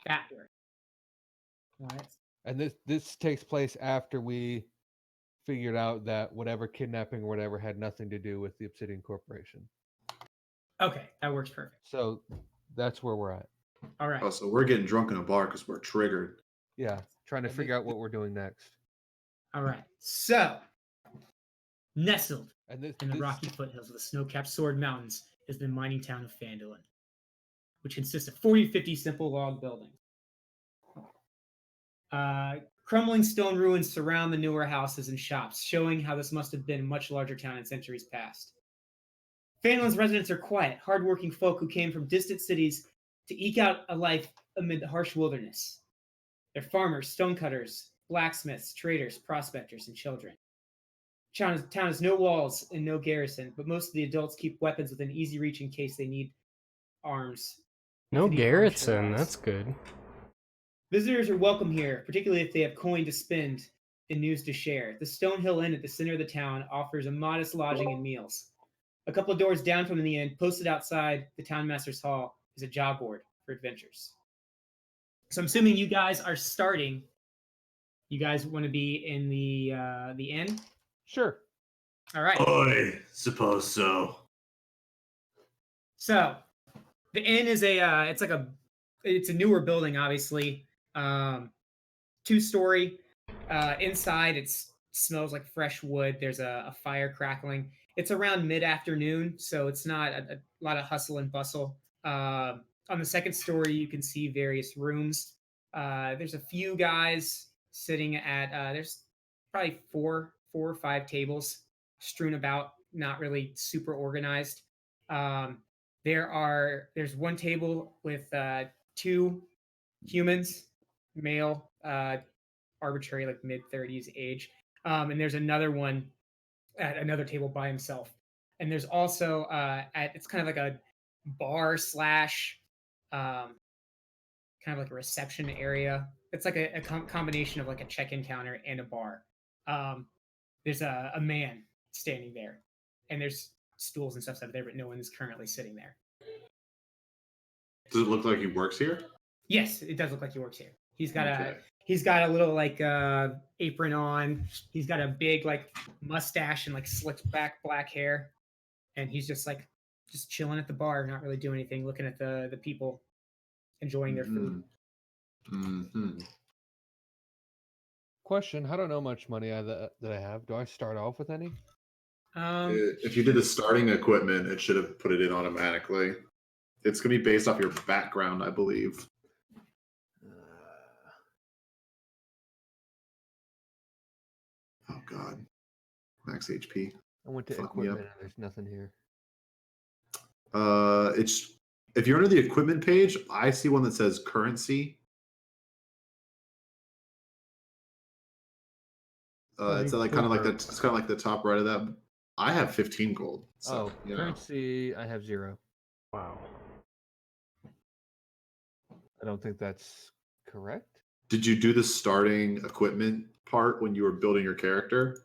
That works. All right. And this takes place after we figured out that whatever kidnapping or whatever had nothing to do with the Obsidian Corporation. Okay, that works perfect. So that's where we're at. All right. Oh, so we're getting drunk in a bar because we're triggered. Yeah, trying to figure out what we're doing next. All right. So, nestled And this, in the rocky foothills of the snow-capped Sword Mountains is the mining town of Phandalin, which consists of 40 to 50 simple log buildings. Crumbling stone ruins surround the newer houses and shops, showing how this must have been a much larger town in centuries past. Phandalin's residents are quiet, hardworking folk who came from distant cities to eke out a life amid the harsh wilderness. They're farmers, stonecutters, blacksmiths, traders, prospectors, and children. Town has no walls and no garrison, but most of the adults keep weapons within easy reach in case they need arms. No garrison, that's good. Visitors are welcome here, particularly if they have coin to spend and news to share. The Stonehill Inn at the center of the town offers a modest lodging and meals. A couple of doors down from the inn, posted outside the townmaster's hall, is a job board for adventures. So I'm assuming you guys are starting. You guys want to be in the inn? Sure. All right. I suppose so. So the inn is it's a newer building, obviously. 2-story. Inside, it smells like fresh wood. There's a fire crackling. It's around mid-afternoon, so it's not a lot of hustle and bustle. On the second story, you can see various rooms. There's a few guys sitting at, there's probably four or five tables strewn about, not really super organized. There's one table with 2 humans, male, arbitrary, like mid-30s age. And there's another one at another table by himself. And there's also it's kind of like a bar slash kind of like a reception area. It's like a combination of like a check-in counter and a bar. There's a man standing there, and there's stools and stuff there, but no one is currently sitting there. Does it look like he works here? Yes, it does look like he works here. He's got a little like apron on. He's got a big like mustache and like slicked back black hair, and he's just chilling at the bar, not really doing anything, looking at the people enjoying their food. Mm-hmm. Question: I don't know much money that I have. Do I start off with any? If you did the starting equipment, it should have put it in automatically. It's going to be based off your background, I believe. Oh, God. Max HP. I went to equipment and there's nothing here. If you're under the equipment page, I see one that says currency. It's like kind of like that. It's kind of like the top right of that. I have 15 gold. So, currency. I have 0. Wow. I don't think that's correct. Did you do the starting equipment part when you were building your character?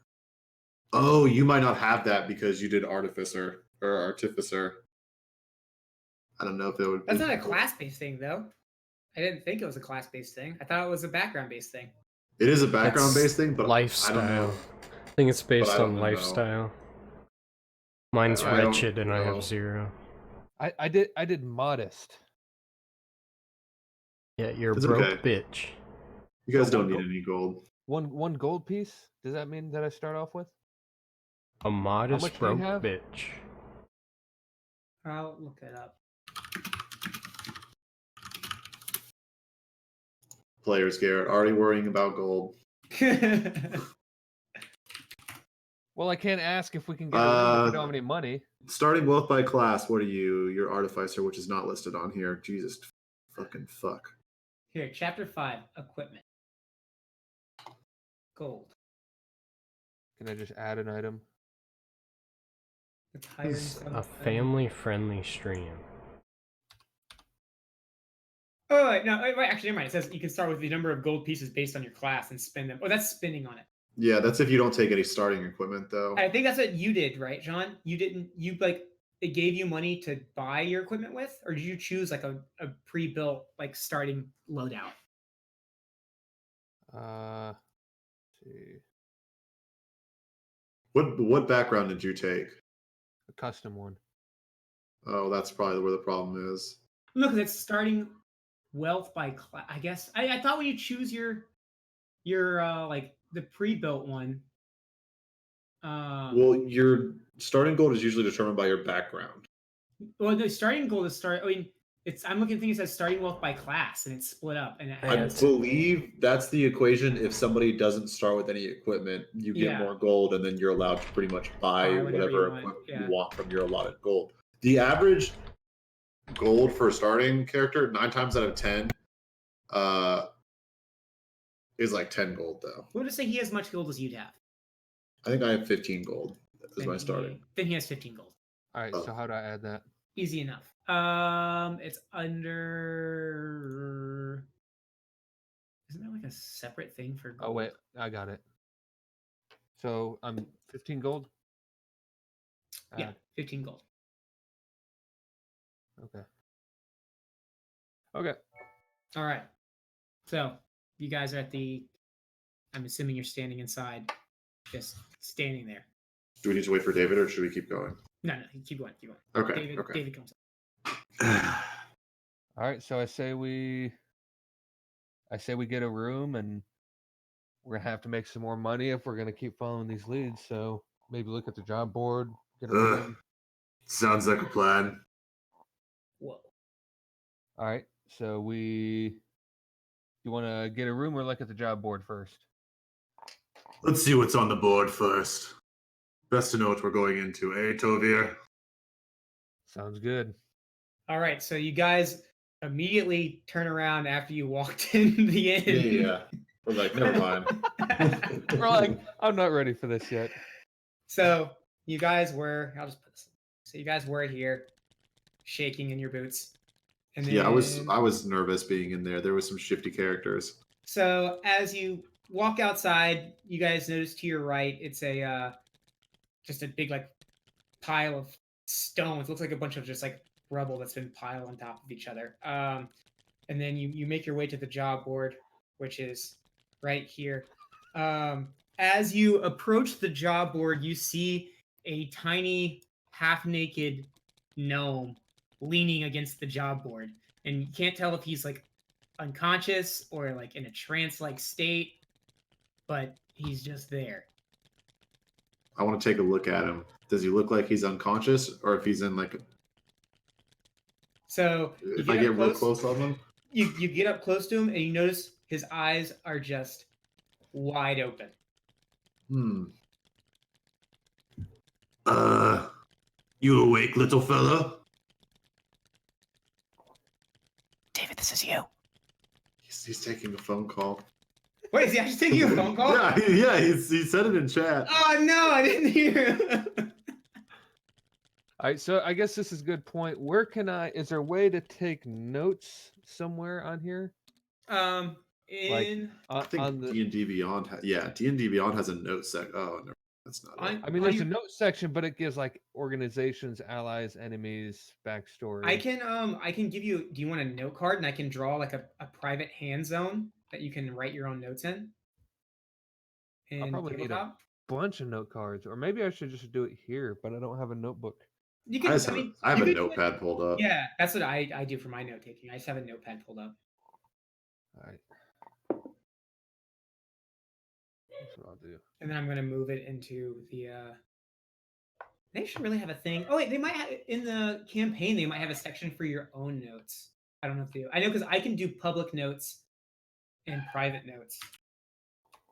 Oh, you might not have that because you did artificer. I don't know if it would. That's not a class-based thing, though. I didn't think it was a class-based thing. I thought it was a background-based thing. It is a background-based thing, but lifestyle. I don't know. I think it's based on lifestyle. Mine's wretched, and I have 0. I did modest. Yeah, you're a broke bitch. You guys don't need any gold. One gold piece? Does that mean that I start off with? A modest broke bitch. I'll look it up. Players, Garrett, already worrying about gold. Well, I can't ask if we can get it if we don't have any money. Starting wealth by class, what are you? You're artificer, which is not listed on here. Jesus fucking fuck. Here, chapter 5, equipment. Gold. Can I just add an item? It's a family-friendly stream. Oh, wait, no, wait, actually, never mind. It says you can start with the number of gold pieces based on your class and spend them. Oh, that's spending on it. Yeah, that's if you don't take any starting equipment, though. I think that's what you did, right, John? You didn't. You it gave you money to buy your equipment with, or did you choose like a pre-built like starting loadout? Let's see. What background did you take? A custom one. Oh, that's probably where the problem is. No, because it's starting wealth by class. I guess I thought when you choose your like the pre-built one. Well, your starting gold is usually determined by your background. Well, the starting goal is start. I mean, I'm looking at things that says starting wealth by class, and it's split up. And I believe that's the equation. If somebody doesn't start with any equipment, you get more gold, and then you're allowed to pretty much buy whatever equipment you want from your allotted gold. The average gold for a starting character, 9 times out of 10, is like 10 gold though. We'll just say he has as much gold as you'd have. I think I have 15 gold as my starting. Then he has 15 gold. All right, so how do I add that? Easy enough. It's under. Isn't there like a separate thing for gold? Oh wait, I got it. So I'm 15 gold. Yeah, 15 gold. Okay. Okay. All right. So you guys are at the. I'm assuming you're standing inside, just standing there. Do we need to wait for David, or should we keep going? No, keep going. Keep going. Okay. David comes up. All right, so I say we get a room, and we're gonna have to make some more money if we're gonna keep following these leads. So maybe look at the job board, get a room. Sounds like a plan. Whoa. All right, so you want to get a room or look at the job board first? Let's see what's on the board first. Best to know what we're going into, eh, Tovir? Sounds good. All right, so you guys immediately turn around after you walked in the inn. Yeah. We're like, never mind. We're like, I'm not ready for this yet. So you guys were. I'll just put this. So you guys were here, shaking in your boots. And then, yeah, I was nervous being in there. There was some shifty characters. So as you walk outside, you guys notice to your right, it's a just a big like pile of stones. Looks like a bunch of just like rubble that's been piled on top of each other. And then you make your way to the job board, which is right here. As you approach the job board, you see a tiny half-naked gnome leaning against the job board, and you can't tell if he's like unconscious or like in a trance-like state, but he's just there. I want to take a look at him. Does he look like he's unconscious, or if he's in like? So if I get real close on him, you get up close to him and you notice his eyes are just wide open. You awake, little fella? David, this is you. He's taking a phone call. Wait, is he actually taking a phone call? yeah, he said it in chat. Oh no, I didn't hear. All right, so I guess this is a good point. Where can is there a way to take notes somewhere on here? I think D&D Beyond. D&D Beyond has a note section. Oh, no, that's not it. I mean, there's a note section, but it gives like organizations, allies, enemies, backstory. I can give you. Do you want a note card, and I can draw like a private hand zone that you can write your own notes in? I'll probably need a bunch of note cards, or maybe I should just do it here. But I don't have a notebook. You can. I have a notepad pulled up. Yeah, that's what I do for my note taking. I just have a notepad pulled up. All right. That's what I'll do. And then I'm going to move it into the. They should really have a thing. Oh wait, they might have in the campaign. They might have a section for your own notes. I don't know if they do. I know because I can do public notes and private notes.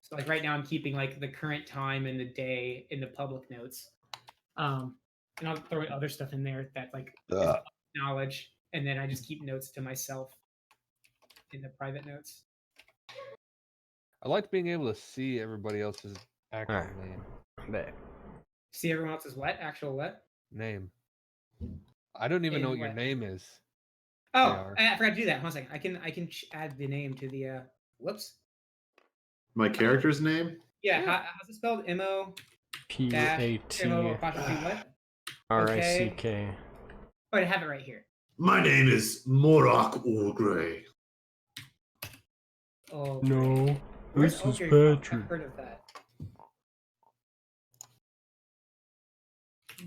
So like right now, I'm keeping like the current time and the day in the public notes. And I'll throw other stuff in there that like is knowledge, and then I just keep notes to myself in the private notes. I like being able to see everybody else's actual name. See everyone else's what? Actual what? Name. I don't even know what your name is. Oh, I forgot to do that. 1 second. I can add the name to the. Whoops. My character's name? Yeah. How's it spelled? MO. PAT. MO apostrophe what? RICK. Oh, I have it right here. My name is Morak Ulgrey. Oh No, Where's this is Ogre from? Patrick. I've heard of that.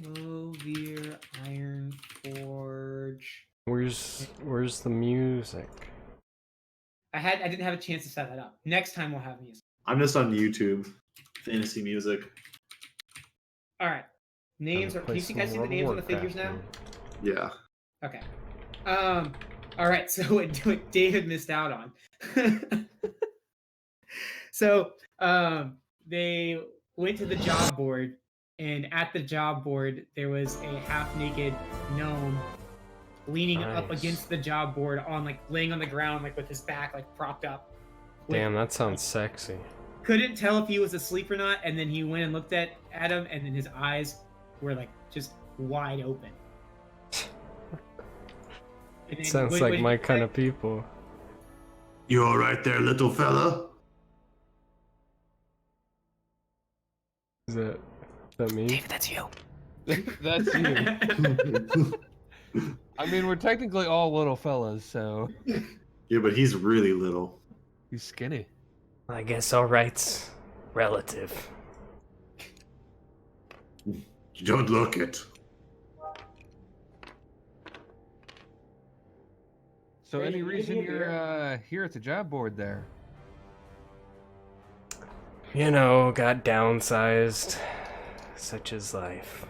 Lovier Iron Forge. Where's the music? I didn't have a chance to set that up. Next time we'll have music. I'm just on YouTube. Fantasy music. All right. Names are. Can you guys see the names on the figures now? Yeah. Okay. All right. So what David missed out on. So they went to the job board, and at the job board there was a half-naked gnome leaning up against the job board, on like laying on the ground, like with his back like propped up. Damn, that sounds sexy. Couldn't tell if he was asleep or not, and then he went and looked at him, and then his eyes were like just wide open. Sounds like my kind of people. You all right there, little fella? Is that me? David, that's you. That's you. I mean, we're technically all little fellas, so. Yeah, but he's really little. He's skinny. I guess all right's relative. You don't look it. So any reason you're here at the job board there? You know, got downsized. Such is life.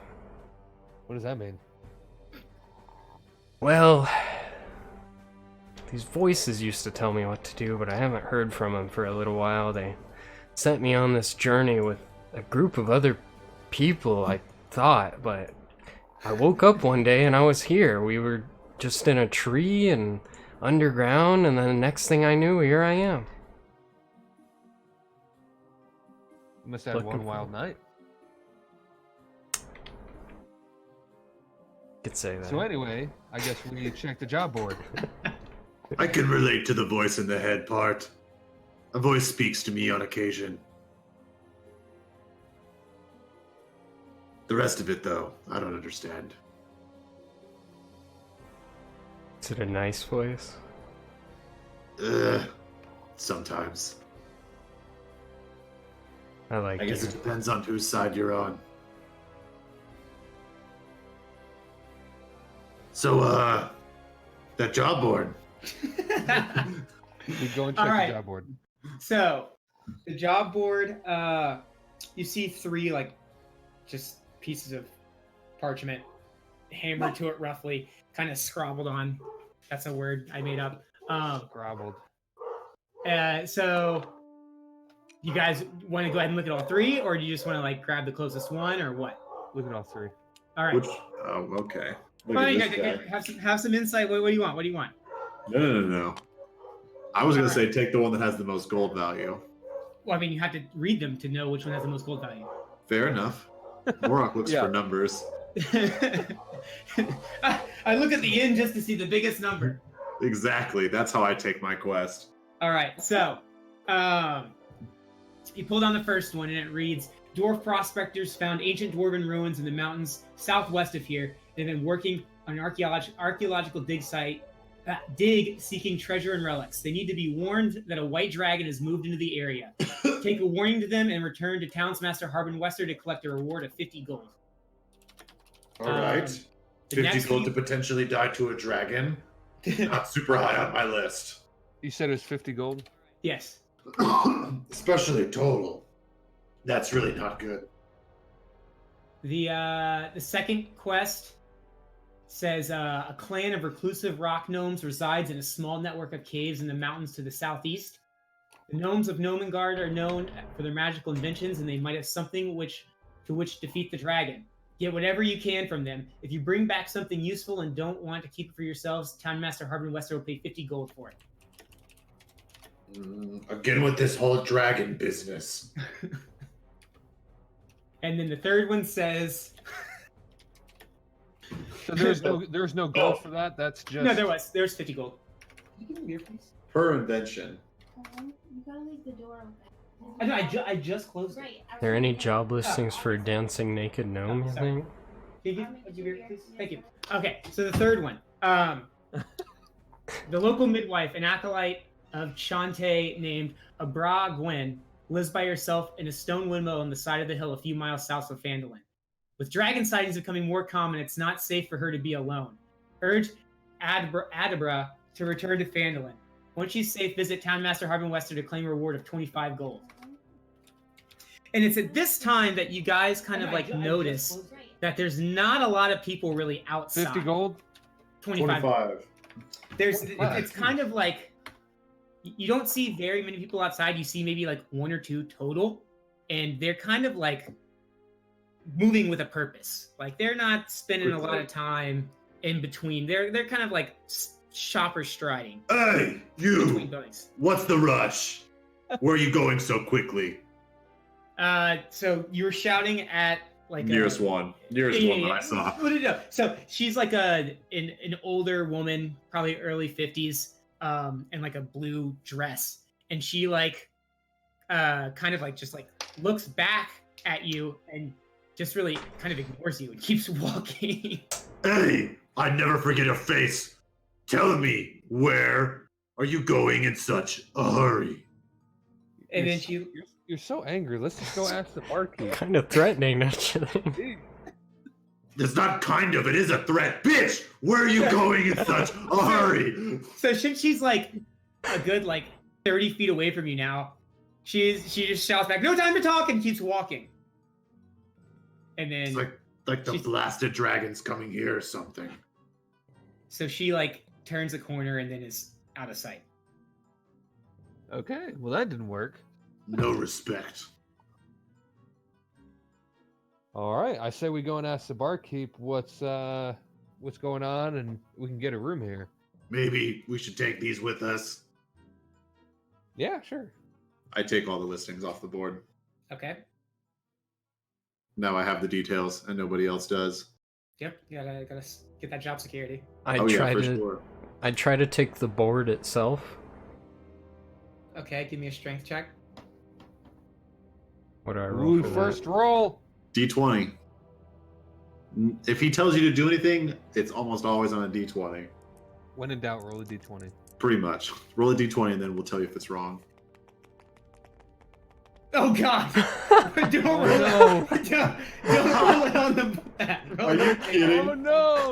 What does that mean? Well, these voices used to tell me what to do, but I haven't heard from them for a little while. They sent me on this journey with a group of other people, I thought, but I woke up one day and I was here. We were just in a tree and underground, and then the next thing I knew, here I am. You must have had one wild night. Could say that. So anyway, I guess we check the job board. I can relate to the voice in the head part. A voice speaks to me on occasion. The rest of it, though, I don't understand. Is it a nice voice? Sometimes. I guess it depends on whose side you're on. So, that job board. We go and check the job board. So, the job board, you see 3 like just pieces of parchment hammered to it roughly, kind of scrabbled on. That's a word I made up. Scrabbled. So, you guys want to go ahead and look at all 3, or do you just want to like grab the closest one, or what? Look at all 3. All right. Okay. Well, you guys have some insight. What do you want? What do you want? No. I was going to say take the one that has the most gold value. Well, I mean, you have to read them to know which one has the most gold value. Fair enough. Morak looks for numbers. I look at the end just to see the biggest number. Exactly. That's how I take my quest. All right. So, you pull down the first one, and it reads, Dwarf prospectors found ancient dwarven ruins in the mountains southwest of here. They've been working on an archaeological dig seeking treasure and relics. They need to be warned that a white dragon has moved into the area. Take a warning to them and return to Townsmaster Harbin Wester to collect a reward of 50 gold. All right. 50 gold to potentially die to a dragon. Not super high on my list. You said it was 50 gold? Yes. Especially total. That's really not good. The second quest says a clan of reclusive rock gnomes resides in a small network of caves in the mountains to the southeast. The gnomes of Gnomengard are known for their magical inventions, and they might have something to defeat the dragon. Get whatever you can from them. If you bring back something useful and don't want to keep it for yourselves, Townmaster Harbin Wester will pay 50 gold for it. Again with this whole dragon business. And then the third one says... So there's no gold for that? That's just... No, there's 50 gold. Can you give me beer, please? Per invention. You gotta leave the door open. I just closed it. Right. Are there any job listings for dancing naked gnome, you think? I'll give you, please? Thank you. Okay, so the third one. The local midwife, an acolyte of Chante named Abra Gwen, lives by herself in a stone windmill on the side of the hill a few miles south of Phandalin. With dragon sightings becoming more common, it's not safe for her to be alone. Urge Adabra to return to Phandalin. Once she's safe, visit Townmaster Harbin Wester to claim a reward of 25 gold. And it's at this time that you guys kind of like notice that there's not a lot of people really outside. 50 gold? 25. It's kind of like you don't see very many people outside. You see maybe like one or two total, and they're kind of like moving with a purpose. Like they're not spending a lot of time in between. They're kind of like shopper striding. Hey, Between you! buildings. What's the rush? Where are you going so quickly? So you were shouting at like Nearest one that I saw. What did it? So she's like an older woman, probably early 50s, in like a blue dress, and she like kind of like just like looks back at you and just really kind of ignores you and keeps walking. Hey, I never forget a face. Tell me, where are you going in such a hurry? And then she You're so angry. Let's just go ask the barkeep. Kind of threatening, don't you think? It's not kind of, it is a threat. Bitch, where are you going in such a hurry? So she's like a good like 30 feet away from you now. She just shouts back, "No time to talk," and keeps walking. And then It's like the blasted dragon's coming here or something. so she like turns a corner and then is out of sight. Okay, well that didn't work. No respect. All right, I say we go and ask the barkeep what's going on, and we can get a room here. Maybe we should take these with us. Yeah, sure. I take all the listings off the board. Okay. Now I have the details, and nobody else does. Yep. You gotta get that job security. Oh yeah, for sure. I'd try to take the board itself. Okay. Give me a strength check. What do I roll Ooh, for first roll. D20. If he tells you to do anything, it's almost always on a D20. When in doubt, roll a d20. Pretty much. Roll a D20, and then we'll tell you if it's wrong. Oh God! Don't roll no. it. Don't roll it on the bat. Are you kidding? Oh no!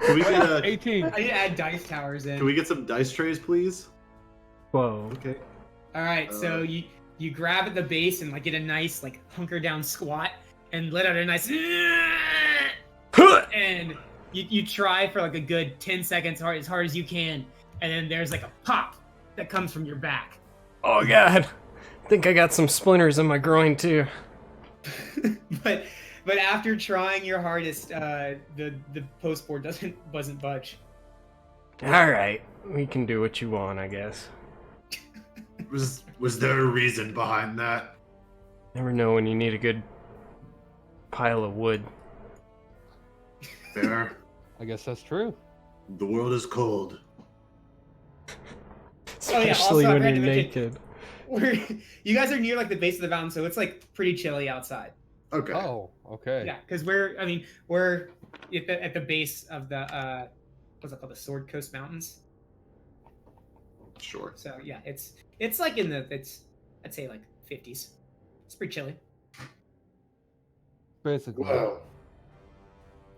Can we get a, 18. I need to add dice towers in. Can we get some dice trays, please? Whoa. Okay. All right. So you grab at the base and like get a nice like hunker down squat and let out a nice and you try for like a good 10 seconds as hard as you can, and then there's like a pop that comes from your back. Oh God. I think I got some splinters in my groin too. but after trying your hardest, the post board doesn't budge. All right, we can do what you want, I guess. Was there a reason behind that? Never know when you need a good pile of wood. Fair. I guess that's true. The world is cold. Especially also, I when had you're to mention- naked. You guys are near like the base of the mountain, so it's like pretty chilly outside. Okay. Oh, okay. Yeah, because we're at the base of the what's it called, the Sword Coast Mountains. Sure. So yeah, it's like I'd say like 50s. It's pretty chilly. Basically. Well,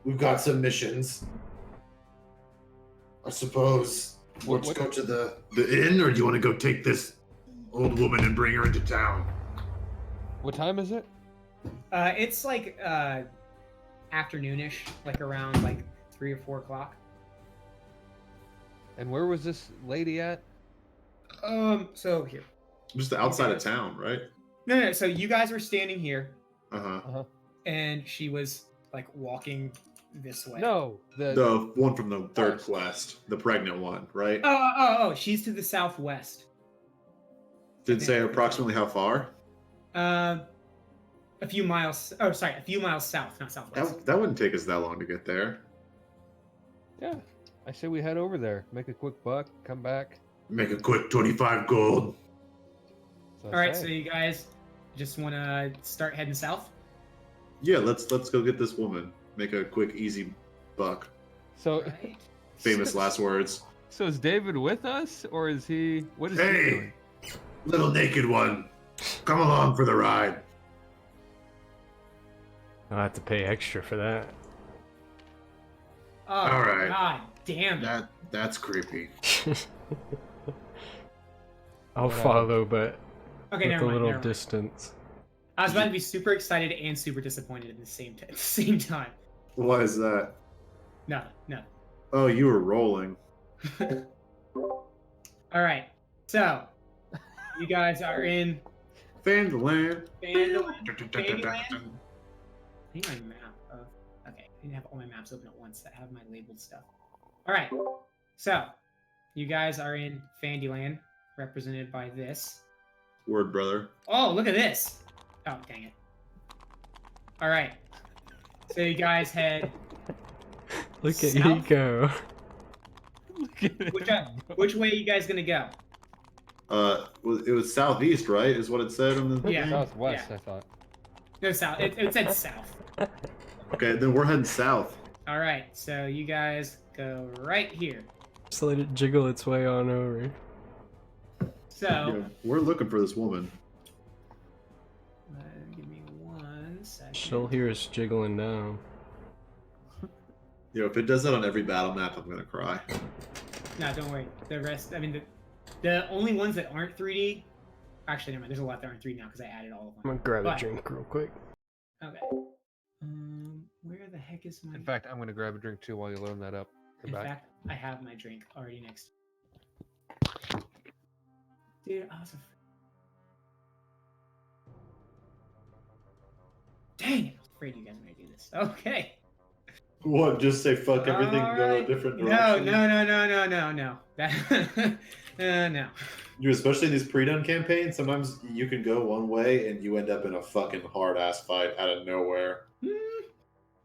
we've got some missions. I suppose. What- Let's go to the inn, or do you want to go take this old woman and bring her into town? What time is it? It's like afternoonish, like around like 3 or 4 o'clock. And where was this lady at? So here. Just outside of town, right? No. So you guys were standing here, Uh-huh. and she was like walking this way. No, The one from the third quest, the pregnant one, right? Oh, she's to the southwest. Did it say approximately how far? A few miles. Oh, sorry, a few miles south, not southwest. That wouldn't take us that long to get there. Yeah, I say we head over there, make a quick buck, come back. Make a quick 25 gold. So All right, so you guys just want to start heading south? Yeah, let's go get this woman. Make a quick, easy buck. So, Right. Famous last words. so is David with us, or is he? What is he Hey, doing? little naked one, come along for the ride. I'll have to pay extra for that. Oh, All right. God damn it. That's creepy. I'll Whatever. follow, but Okay, with never a mind. little Never mind. distance. I was about to be super excited and super disappointed at the same time. Why is that? No, no. Oh, you were rolling. All right. So, you guys are in Fandaland. Fandaland. I need my map. Okay, I didn't have all my maps open at once. I have my labeled stuff. All right. So, you guys are in Fandyland, represented by this. Word, brother. Oh, look at this. Oh, dang it. All right. So you guys head. Look at you South? go. Look at Which, him. which way are you guys gonna go? It was southeast, right? Is what it said on the. Yeah. Southwest, Yeah. I thought. No, south. It said south. Okay, then we're heading south. All right. So you guys go right here. Just let it jiggle its way on over. So Yeah, we're looking for this woman. give me 1 second. She'll hear us jiggling down. If it does that on every battle map, I'm gonna cry. No, don't worry. The rest. I mean, the only ones that aren't 3D. Actually, never mind. There's a lot that aren't 3D now because I added all of I'm them. gonna grab But- a drink real quick. Okay. Where the heck is my? In fact, I'm gonna grab a drink too while you load that up. In Back. fact, I have my drink already next. Dude, I was afraid. Dang it! I was afraid you guys were gonna do this. Okay. What? Just say fuck everything and go a Alright. different No, direction? no. That, no. Dude, especially in these pre-done campaigns, sometimes you can go one way and you end up in a fucking hard ass fight out of nowhere.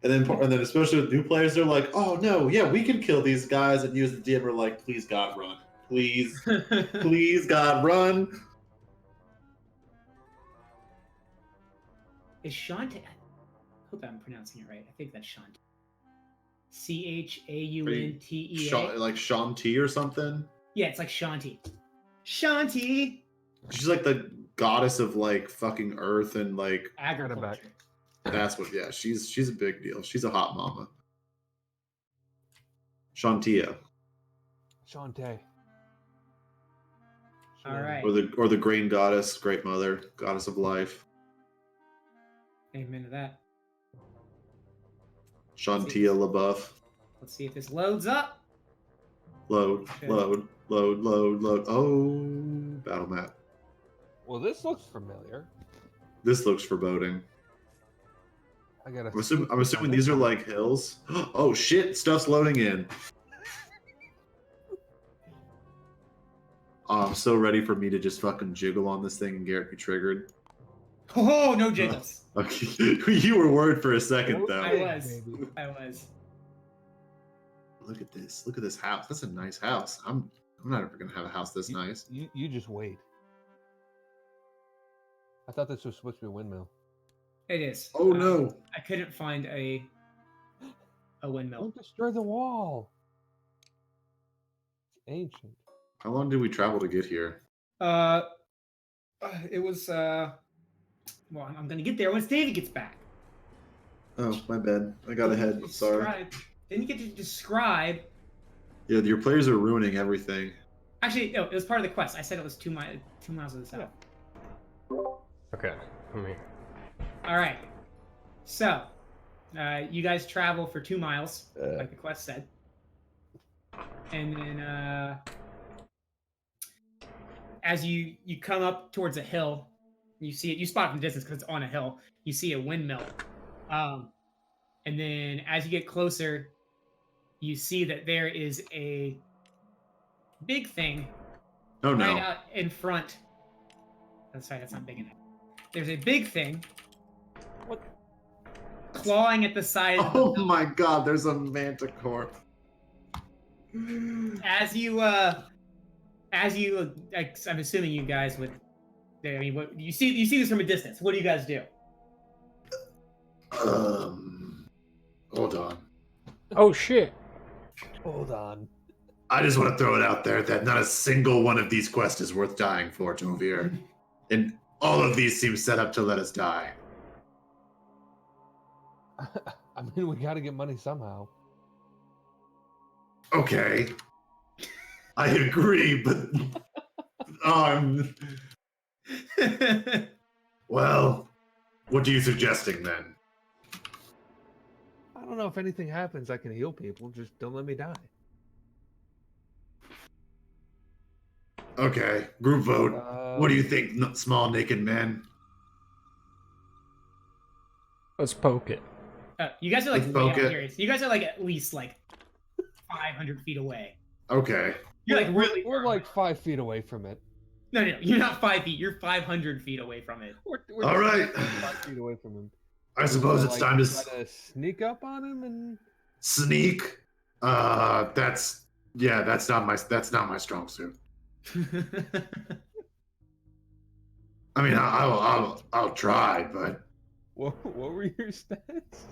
And then especially with new players, they're like, "Oh no, yeah, we can kill these guys," and use the DM are like, "Please God, run! Please, please God, run!" Is Shantae? I hope I'm pronouncing it right. I think that's Shantae. Chauntea. Like Shanti or something. Yeah, it's like Shanti. Shanti. She's like the goddess of like fucking earth and like Agriculture. that's what. Yeah, she's a big deal. She's a hot mama. Shantia, Shantae. All right. or the grain goddess, great mother, goddess of life. Amen to that. Shantia LaBeouf. Let's see if this loads up. Load. Oh, battle map. Well, this looks familiar. This looks foreboding. I gotta. I'm assuming these are like hills. Oh shit! Stuff's loading in. Oh, I'm so ready for me to just fucking jiggle on this thing and Garrett be triggered. Oh, no jiggles. Okay, you were worried for a second though. I was. Look at this. Look at this house. That's a nice house. I'm not ever gonna have a house this nice. You just wait. I thought this was supposed to be a windmill. It is. Oh no! I couldn't find a windmill. Don't destroy the wall. It's ancient. How long did we travel to get here? It was well, I'm gonna get there once David gets back. Oh, my bad. I got ahead. I'm sorry. Didn't you get to describe? Yeah, your players are ruining everything. Actually, no, it was part of the quest. I said it was 2 miles to the south. Okay, come here. All right. So, you guys travel for 2 miles, like the quest said, and then as you come up towards a hill, you see it. You spot it from the distance because it's on a hill. You see a windmill, and then as you get closer, you see that there is a big thing Oh no! right out in front. That's right. That's not big enough. There's a big thing. What? Clawing at the side. Oh my God! There's a manticore. As you, I'm assuming you guys would. I mean, what you see this from a distance. What do you guys do? Hold on. Oh shit! Hold on. I just want to throw it out there that not a single one of these quests is worth dying for, Tovir. And all of these seem set up to let us die. I mean, we gotta get money somehow. Okay. I agree, but well, what are you suggesting then? I don't know if anything happens, I can heal people. Just don't let me die. Okay, group vote. What do you think, small naked man? Let's poke it. You guys are like Let's way poke out it. here. You guys are like at least like 500 feet away. Okay. You're like really. We're far like away. 5 feet away from it. No, you're not 5 feet. You're 500 feet away from it. We're All just right. 5 feet away from him. I suppose it's time to try to sneak up on him and sneak. That's not my strong suit. I mean, I'll try, but what were your stats?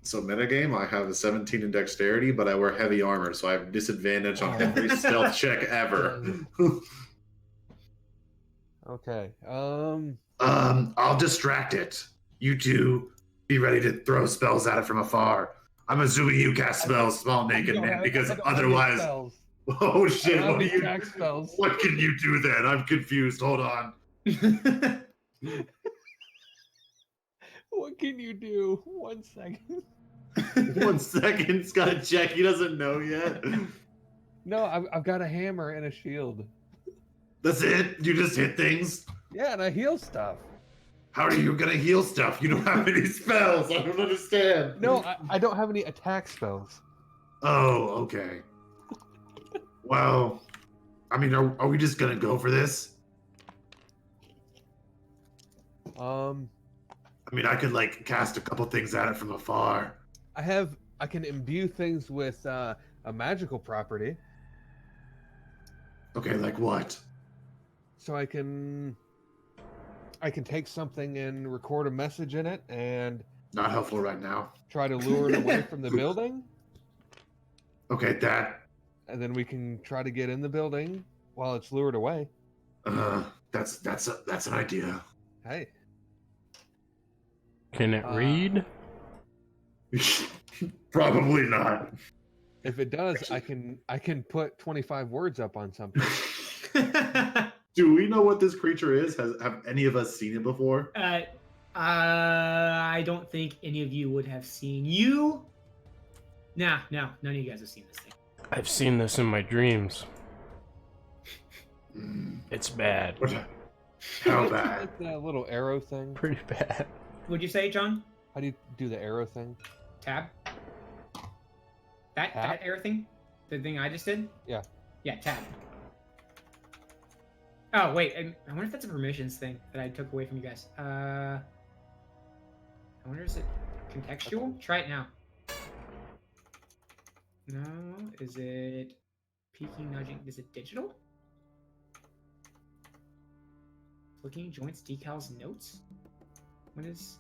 so metagame, I have a 17 in dexterity, but I wear heavy armor, so I have disadvantage on every stealth check ever. Okay. I'll distract it. You two be ready to throw spells at it from afar. I'm assuming you cast spells, small naked man, because otherwise. Oh shit! What do you? Spells. What can you do then? I'm confused. Hold on. What can you do? 1 second. 1 second. He's got to check. He doesn't know yet. No, I've got a hammer and a shield. That's it? You just hit things? Yeah, and I heal stuff. How are you gonna heal stuff? You don't have any spells. I don't understand. No, I don't have any attack spells. Oh, okay. Well, I mean, are we just gonna go for this? I mean, I could like cast a couple things at it from afar. I can imbue things with a magical property. Okay, like what? So I can take something and record a message in it and Not helpful right now. try to lure it away from the building. Okay, that. And then we can try to get in the building while it's lured away. That's an idea. Hey. Can it read? Probably not. If it does, I can put 25 words up on something. Do we know what this creature is? Have any of us seen it before? I don't think any of you would have seen you. No, none of you guys have seen this thing. I've seen this in my dreams. It's bad. How bad? Like that little arrow thing. Pretty bad. What'd you say, John? How do you do the arrow thing? Tab? That arrow thing? The thing I just did? Yeah. Yeah, tab. Oh, wait. I wonder if that's a permissions thing that I took away from you guys. I wonder, is it contextual? Try it now. No. Is it peeking, nudging? Is it digital? Flicking, joints, decals, notes? What is...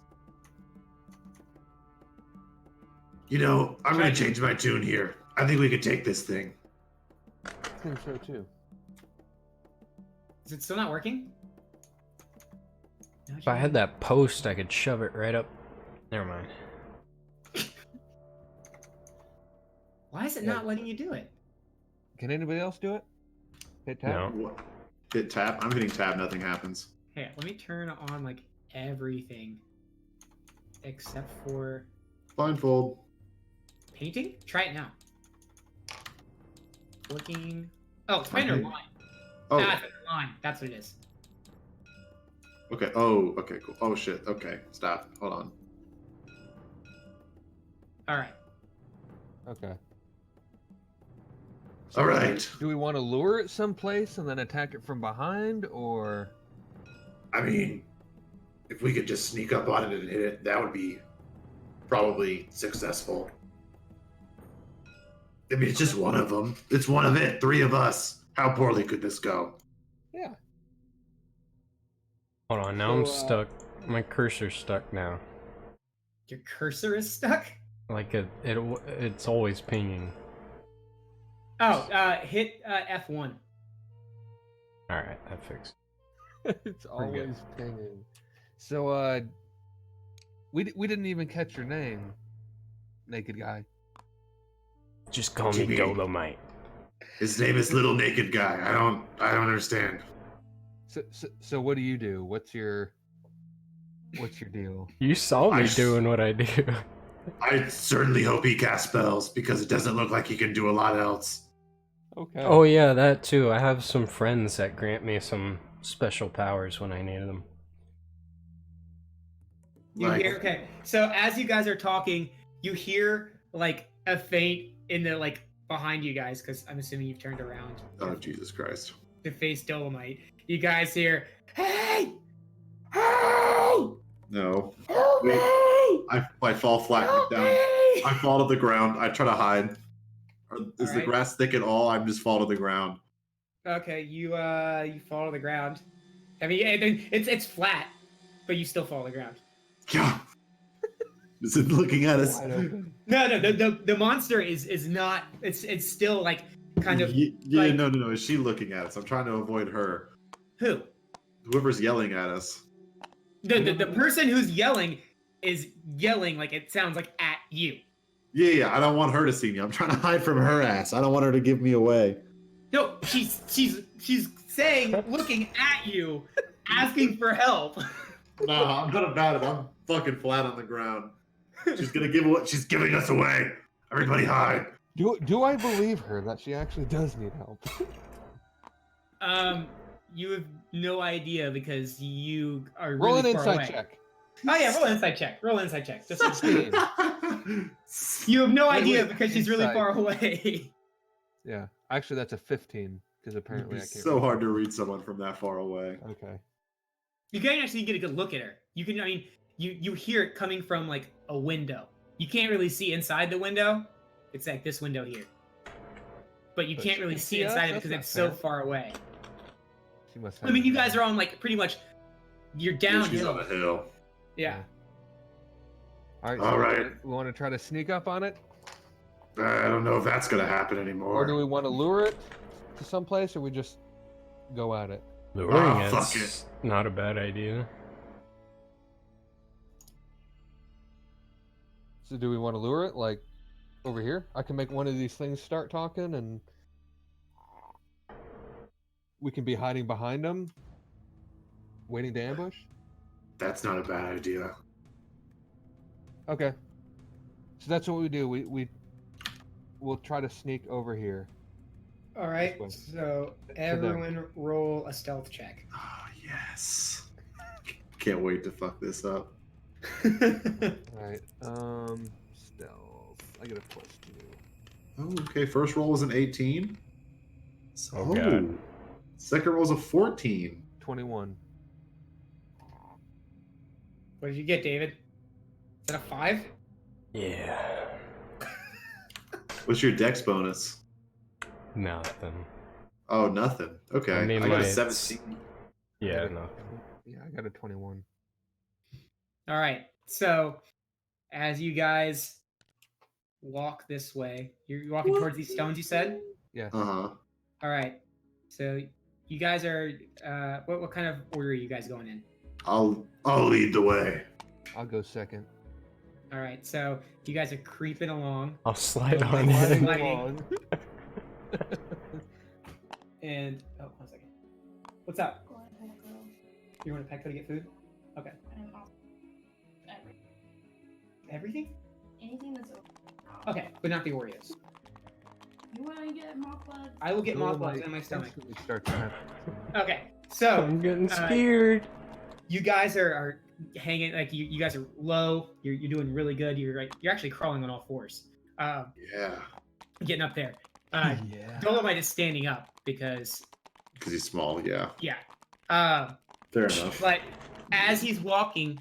You know, I'm going to change my tune here. I think we could take this thing. I think so too. Is it still not working? If I had that post, I could shove it right up. Never mind. Why is it not letting you do it? Can anybody else do it? Hit tab? No. What? Hit tab? I'm hitting tab. Nothing happens. Hey, let me turn on like everything except for Blindfold. painting. Try it now. Looking. Oh, it's painter Okay. line. Oh, That's line. That's what it is. okay. Oh, okay, cool. Oh, shit. Okay, stop. Hold on. All right. Okay. All right. Do we want to lure it someplace and then attack it from behind, or? I mean, if we could just sneak up on it and hit it, that would be probably successful. I mean, it's just one of them. It's one of it. 3 of us. How poorly could this go? Yeah. Hold on, now I'm stuck. My cursor's stuck now. Your cursor is stuck? Like it's always pinging. Oh, hit F1. All right, that fixed. It's always pinging. So, we didn't even catch your name, naked guy. Just call me Jimmy. Dolomite. His name is Little Naked Guy. I don't understand. So what do you do? What's your deal? You saw me I- doing what I do. I certainly hope he casts spells because it doesn't look like he can do a lot else. Okay. Oh yeah, that too. I have some friends that grant me some special powers when I need them. You hear? Okay. So as you guys are talking, you hear like a faint in the like behind you guys, because I'm assuming you've turned around Oh, Jesus Christ. to face Dolomite. You guys hear, "Hey, hey, No. help me! I fall flat Help down. me!" I fall to the ground. I try to hide. Is the Alright. grass thick at all? I'm just fall to the ground. Okay, you fall to the ground. I mean, it's flat, but you still fall to the ground. Yeah. Is it looking at us? Wide open. No, the monster is not. It's still like kind of Yeah, like- no. Is she looking at us? I'm trying to avoid her. who? Whoever's yelling at us. The person who's yelling is yelling like it sounds like at you. Yeah. I don't want her to see me. I'm trying to hide from her ass. I don't want her to give me away. No, she's saying, looking at you, asking for help. No, I'm not about it. I'm fucking flat on the ground. She's gonna give what she's giving us away. Everybody hide. Do I believe her that she actually does need help? You have no idea because you are Roll really an far insight away. check. Oh yeah, roll an insight check. Roll an insight check. Just 16. you have no Wait, idea wait, because she's really insight. far away. Yeah, actually that's a 15 because It'd apparently be I can't. so hard to read someone from that far away. Okay. You can actually get a good look at her. You can, I mean, you hear it coming from like a window. You can't really see inside the window. It's like this window here. But you But can't she really can see see us? inside of it That's because not it's so fair. far away. She must I have mean, it you guys down. are on like pretty much. You're She's downhill. on a hill. Yeah. All right. All right. We want to try to sneak up on it, I don't know if that's gonna happen anymore. or do we want to lure it to someplace, or we just go at it? Luring fuck it's not a bad idea. So do we want to lure it like over here? I can make one of these things start talking, and we can be hiding behind them, waiting to ambush. That's not a bad idea. Okay. So that's what we do. We'll try to sneak over here. All right. way. So them. everyone roll a stealth check. Oh, yes. Can't wait to fuck this up. All right. Stealth. I get a +2. Oh, okay. First roll was an 18. Oh, God. Second roll was a 14. 21. What did you get, David? Is that a 5? Yeah. What's your dex bonus? Nothing. Oh, nothing. Okay. I I, mean, got a my- 17. Yeah, no. Yeah, I got a 21. All right. So as you guys walk this way, you're walking towards these stones, you said? Yes. Uh-huh. All right. So you guys are what kind of order are you guys going in? I'll lead the way. I'll go second. All right. So you guys are creeping along, I'll slide Oh, on my in. God. along. and 1 second. What's up? Go ahead, go. You want to pack to get food? Okay. And I'll Everything? anything that's open. Okay, but not the Oreos. You want to get mock bugs? I will get Little mothballs might in my stomach. instantly start to happen. Okay. So I'm getting uh, scared. you guys are hanging like you guys are low. You're doing really good. You're actually crawling on all fours. Yeah. Getting up there. Yeah. Dolomite is standing up because Because he's small, yeah. yeah. Fair enough. But as he's walking,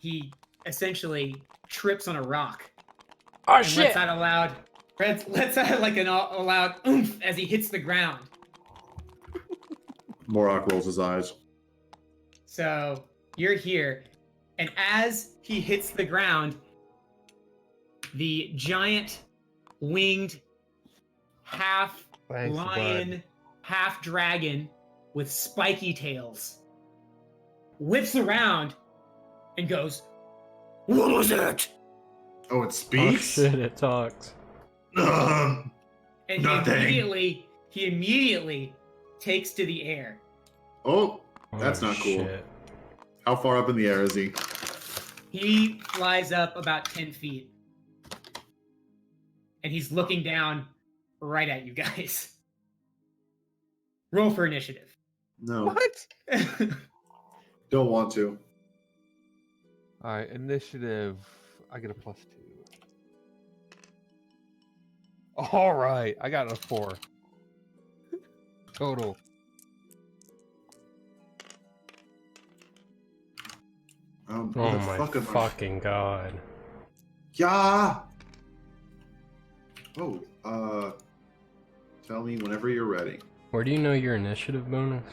he essentially trips on a rock Oh and shit! lets out a loud like a loud oomph as he hits the ground. Morok rolls his eyes. So you're here, and as he hits the ground, the giant winged half Thanks, lion, bud. half dragon with spiky tails whips around and goes, "What was it?" Oh, it Oh speaks? shit, it talks. Um, And Nothing. he immediately takes to the air. oh, that's Oh, not cool. shit. How far up in the air is he? He flies up about 10 feet. And he's looking down right at you guys. Roll for initiative. No. What? Don't want to. All right, initiative. I get a +2. All right, I got a 4 total. Oh Oh my fuck am I- fucking god. Yeah. Oh, tell me whenever you're ready. Where do you know your initiative bonus?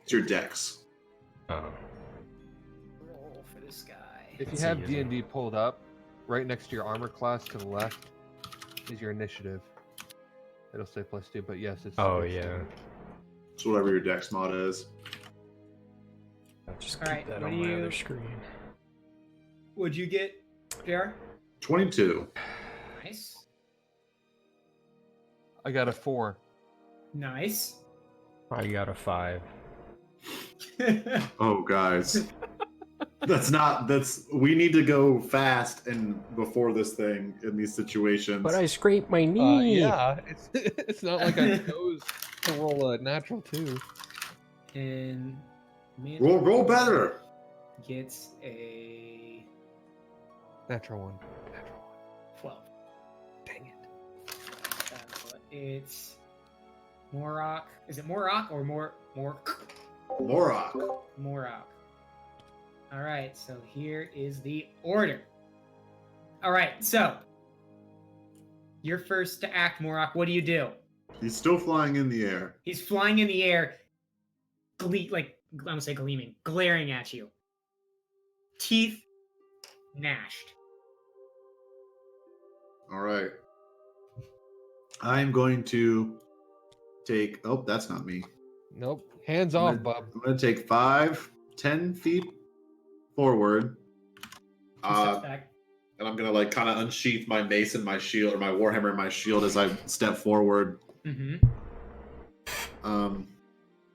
It's your dex. Oh. Roll for this guy. If you It's have easy. D&D pulled up, right next to your armor class to the left is your initiative. It'll say +2, but yes, it's. Oh supposed to. yeah. It's whatever your dex mod is. I'll just All keep right, that what on do my you- other screen. What'd you get, JR? 22. Nice. I got a 4. Nice. I got a 5. Oh, guys. We need to go fast and before this thing in these situations. But I scraped my knee. Yeah, it's not like I chose to roll a natural 2. And Roll better. gets a Natural 1. 12. Dang it. It's Morok. Is it Morok or Morok. Morok? All right, so here is the order. All right, so you're first to act, Morok. What do you do? He's still flying in the air. He's flying in the air, I'm gonna say gleaming, glaring at you. Teeth gnashed. All right. I'm going to take. Oh, that's not me. Nope. Hands I'm off, gonna- bub. I'm going to take 10 feet forward. Two steps back. And I'm going to kind of unsheath my mace and my shield, or my warhammer and my shield as I step forward. Mm-hmm.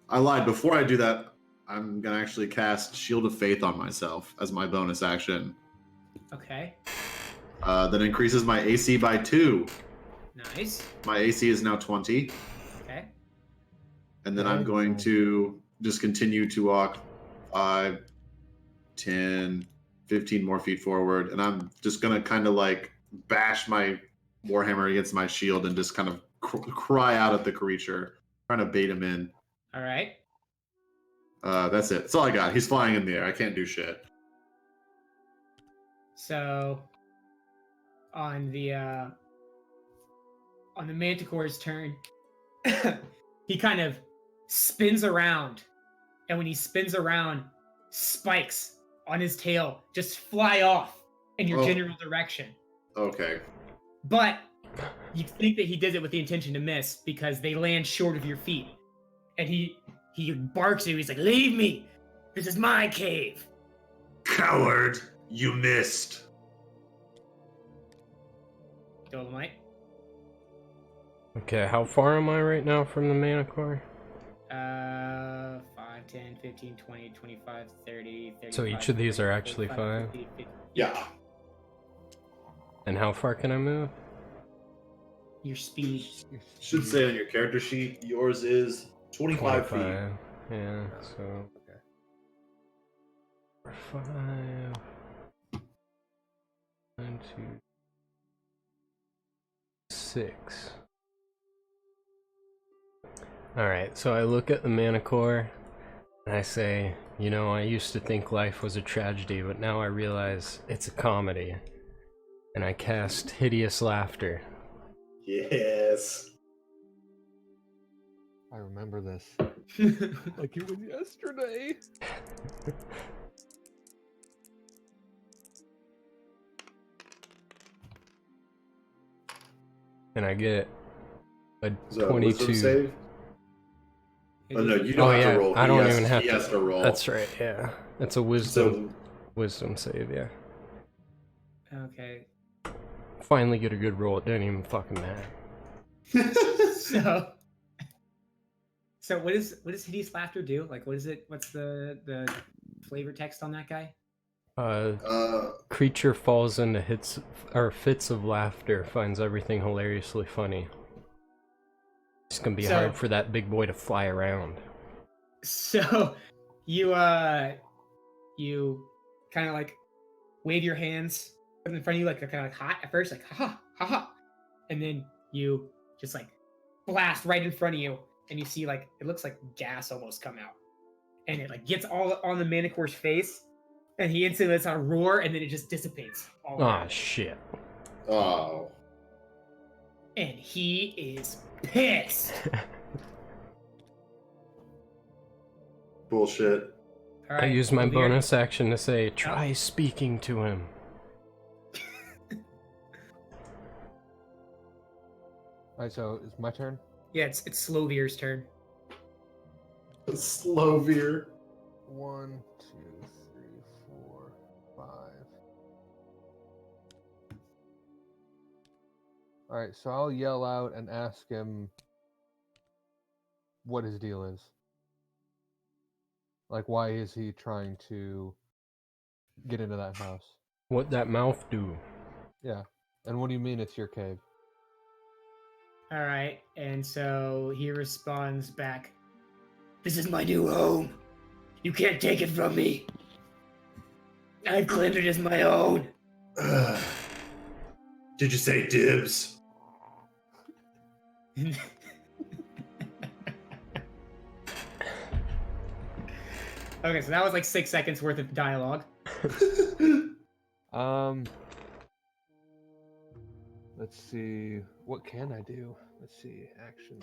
I lied. Before I do that, I'm going to actually cast Shield of Faith on myself as my bonus action. Okay. That increases my AC by 2. Nice. My AC is now 20. Okay. And then I'm going to just continue to walk 5, 10, 15 more feet forward. And I'm just going to kind of bash my warhammer against my shield and just kind of cry out at the creature, trying to bait him in. All right. That's it. That's all I got. He's flying in the air. I can't do shit. So on the Manticore's turn, he kind of spins around, and when he spins around, spikes on his tail just fly off in your Oh. general direction. Okay. But you think that he did it with the intention to miss because they land short of your feet. And he barks at you. He's like, "Leave me! This is my cave!" Coward! You missed. Dolomite. Okay, how far am I right now from the Manticore? 5, 10, 15, 20, 25, 30, 35. So each of these are actually 5? 50, 50. Yeah. And how far can I move? Your speed. Should say on your character sheet, yours is 25 feet. Yeah, so... Okay. 5... 1, 2... 6... Alright, so I look at the Manticore, and I say, you know, I used to think life was a tragedy, but now I realize it's a comedy. And I cast Hideous Laughter. Yes. I remember this. Like it was yesterday. and I get a Is that a wisdom 22. save? Oh no, you don't Oh have yeah, to roll. I don't even have He has to roll. That's right. Yeah, it's a wisdom save. Yeah. Okay. Finally get a good roll. It didn't even fucking matter. So what does hideous laughter do? Like, what is it? What's the flavor text on that guy? Creature falls into fits of laughter, finds everything hilariously funny. It's gonna be hard for that big boy to fly around. So you kind of like wave your hands in front of you, like they're kind of like hot at first, like ha ha, and then you just like blast right in front of you, and you see like it looks like gas almost come out, and it like gets all on the Manticore's face, and he instantly lets out a roar, and then it just dissipates. Oh shit! Oh. And he is pissed. Bullshit. All right, I use my over here. bonus action to say, try speaking to him. Alright, so it's my turn? Yeah, it's Slovir's turn. Slovir. 1, 2, 3, 4, 5. Alright, so I'll yell out and ask him what his deal is. Like, why is he trying to get into that house? What that mouth do? Yeah. And what do you mean it's your cave? All right, and so he responds back, "This is my new home. You can't take it from me. I've claimed it as my own." Did you say dibs? Okay, so that was like 6 seconds worth of dialogue. Let's see. What can I do? Let's see. Action.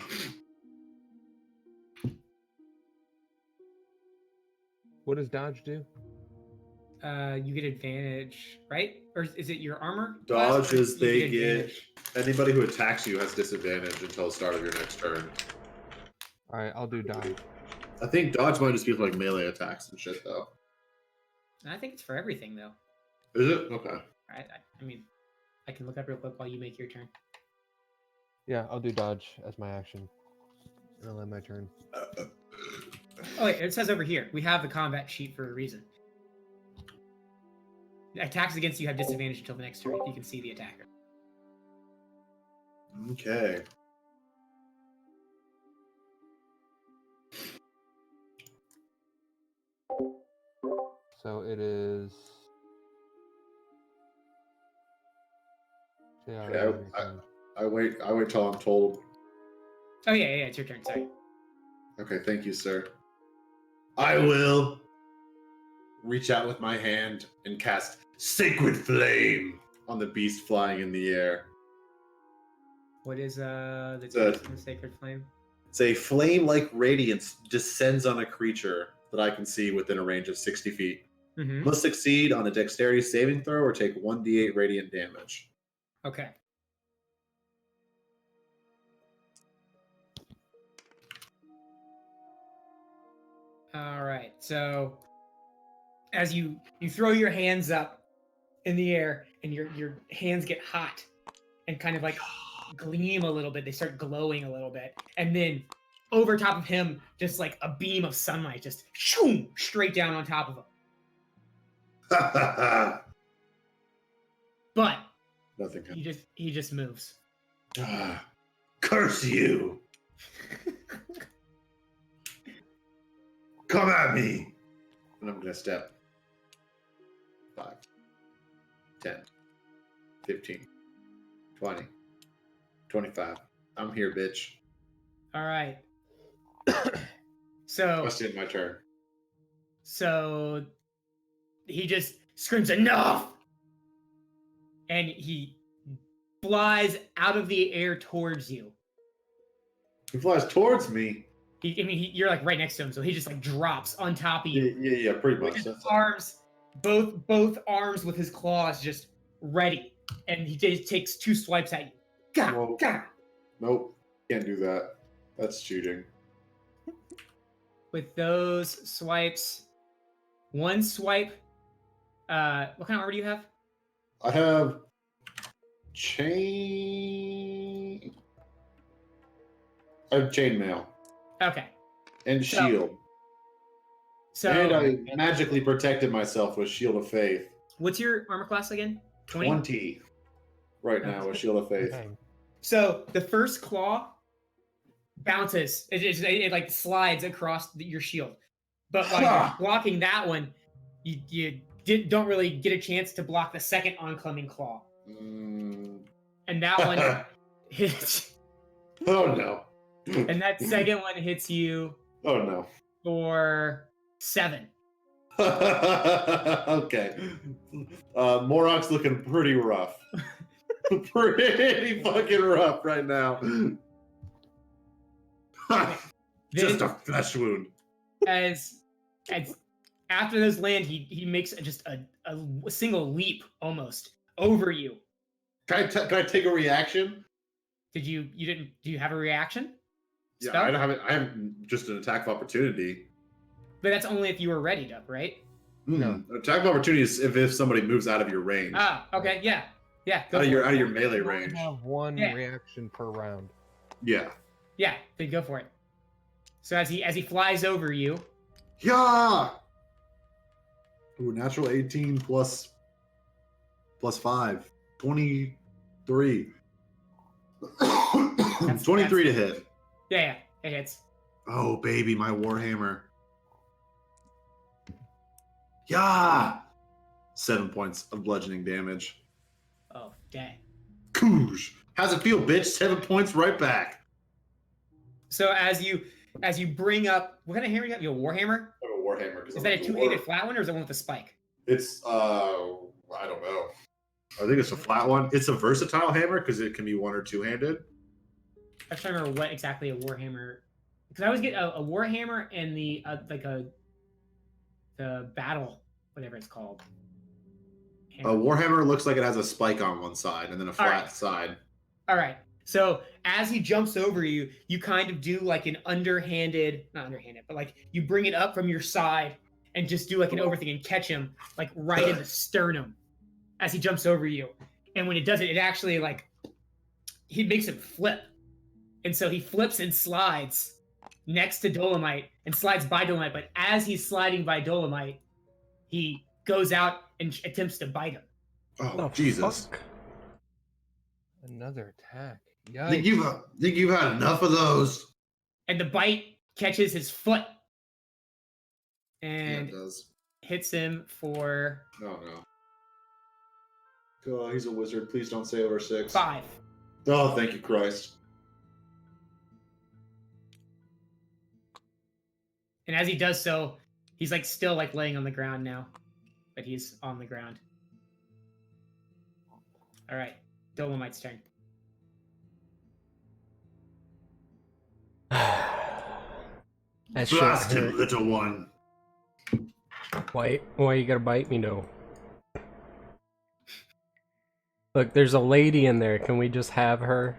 What does dodge do? You get advantage, right? Or is it your armor? Dodge class? is You they get advantage. anybody who attacks you has disadvantage until the start of your next turn. Alright, I'll do dodge. I think dodge might just be for like melee attacks and shit though. I think it's for everything though. Is it? Okay. All right, I mean, I can look up real quick while you make your turn. Yeah, I'll do dodge as my action. And I'll end my turn. Oh wait, it says over here. We have the combat sheet for a reason. Attacks against you have disadvantage until the next turn if you can see the attacker. Okay. So it is. Okay, I wait till I'm told. Oh yeah, it's your turn. Sorry. Okay, thank you, sir. I will reach out with my hand and cast Sacred Flame on the beast flying in the air. What is the text in the Sacred Flame? It's a flame-like radiance descends on a creature that I can see within a range of 60 feet. Mm-hmm. Must succeed on a dexterity saving throw or take 1d8 radiant damage. Okay. All right. So as you throw your hands up in the air and your hands get hot and kind of like gleam a little bit, they start glowing a little bit, and then over top of him, just like a beam of sunlight, just shoom, straight down on top of him. But Nothing. he just moves. Curse you! Come at me! And I'm gonna step 5, 10, 15, 20, 25. I'm here, bitch. All right. So Must end my turn. So he just screams, "Enough!" And he flies out of the air towards you. He flies towards me. You're like right next to him, so he just like drops on top of you. Yeah, pretty much. With his arms, both arms with his claws just ready, and he just takes 2 swipes at you. Well, nope, can't do that. That's cheating. With those swipes, one swipe. What kind of armor do you have? I have chain. I have chainmail Okay. and shield. So And I magically protected myself with Shield of Faith. what's your armor class again? 20 right now with Shield of Faith. Okay. So the first claw bounces. It like slides across your shield. But while you're blocking that one, you don't really get a chance to block the second oncoming claw. And that one hits. Oh no. And that second one hits you Oh no. for 7. Okay. Morok's looking pretty rough. Pretty fucking rough right now. Just a flesh wound. As after those land, he makes just a single leap almost over you. Can I take a reaction? Do you have a reaction? Yeah, Spell? I don't have it. I have just an attack of opportunity. But that's only if you were readied up, right? No. Attack of opportunity is if somebody moves out of your range. Ah, okay, yeah. Go Out of for your it. melee You only range. have one Yeah. reaction per round. Yeah. Yeah, then go for it. So as he flies over you, Yeah. Ooh, natural 18 plus 5. 23. 23 to hit. yeah, it hits. Oh, baby, my Warhammer. Yeah. 7 points of bludgeoning damage. Oh, dang. Koosh. How's it feel, bitch? 7 points right back. So as you bring up, what kind of hammer you got? You have a Warhammer? I have a Warhammer. Is that a two-handed flat one, or is it one with a spike? It's I don't know. I think it's a flat one. It's a versatile hammer because it can be one or two-handed. I'm trying to remember what exactly a Warhammer. Because I always get a Warhammer and the battle, whatever it's called. A Warhammer looks like it has a spike on one side and then a flat side. All right. So as he jumps over you, you kind of do like an not underhanded, but like you bring it up from your side and just do like an overthing and catch him like right in the sternum as he jumps over you. And when it does it, it actually like, he makes him flip. And so he flips and slides next to Dolomite and slides by Dolomite. But as he's sliding by Dolomite, he goes out and attempts to bite him. Oh, Jesus. Fuck? Another attack. I think Yikes. you've had enough of those. And the bite catches his foot and Yeah, it does. hits him for Oh, no. God, he's a wizard. Please don't say over 6. 5. Oh, thank you, Christ. And as he does so, he's like still like laying on the ground now. But he's on the ground. All right. Dolomite's turn. That shit Blast him, hurt. little one. Why you gotta bite me, though? Look, there's a lady in there. Can we just have her?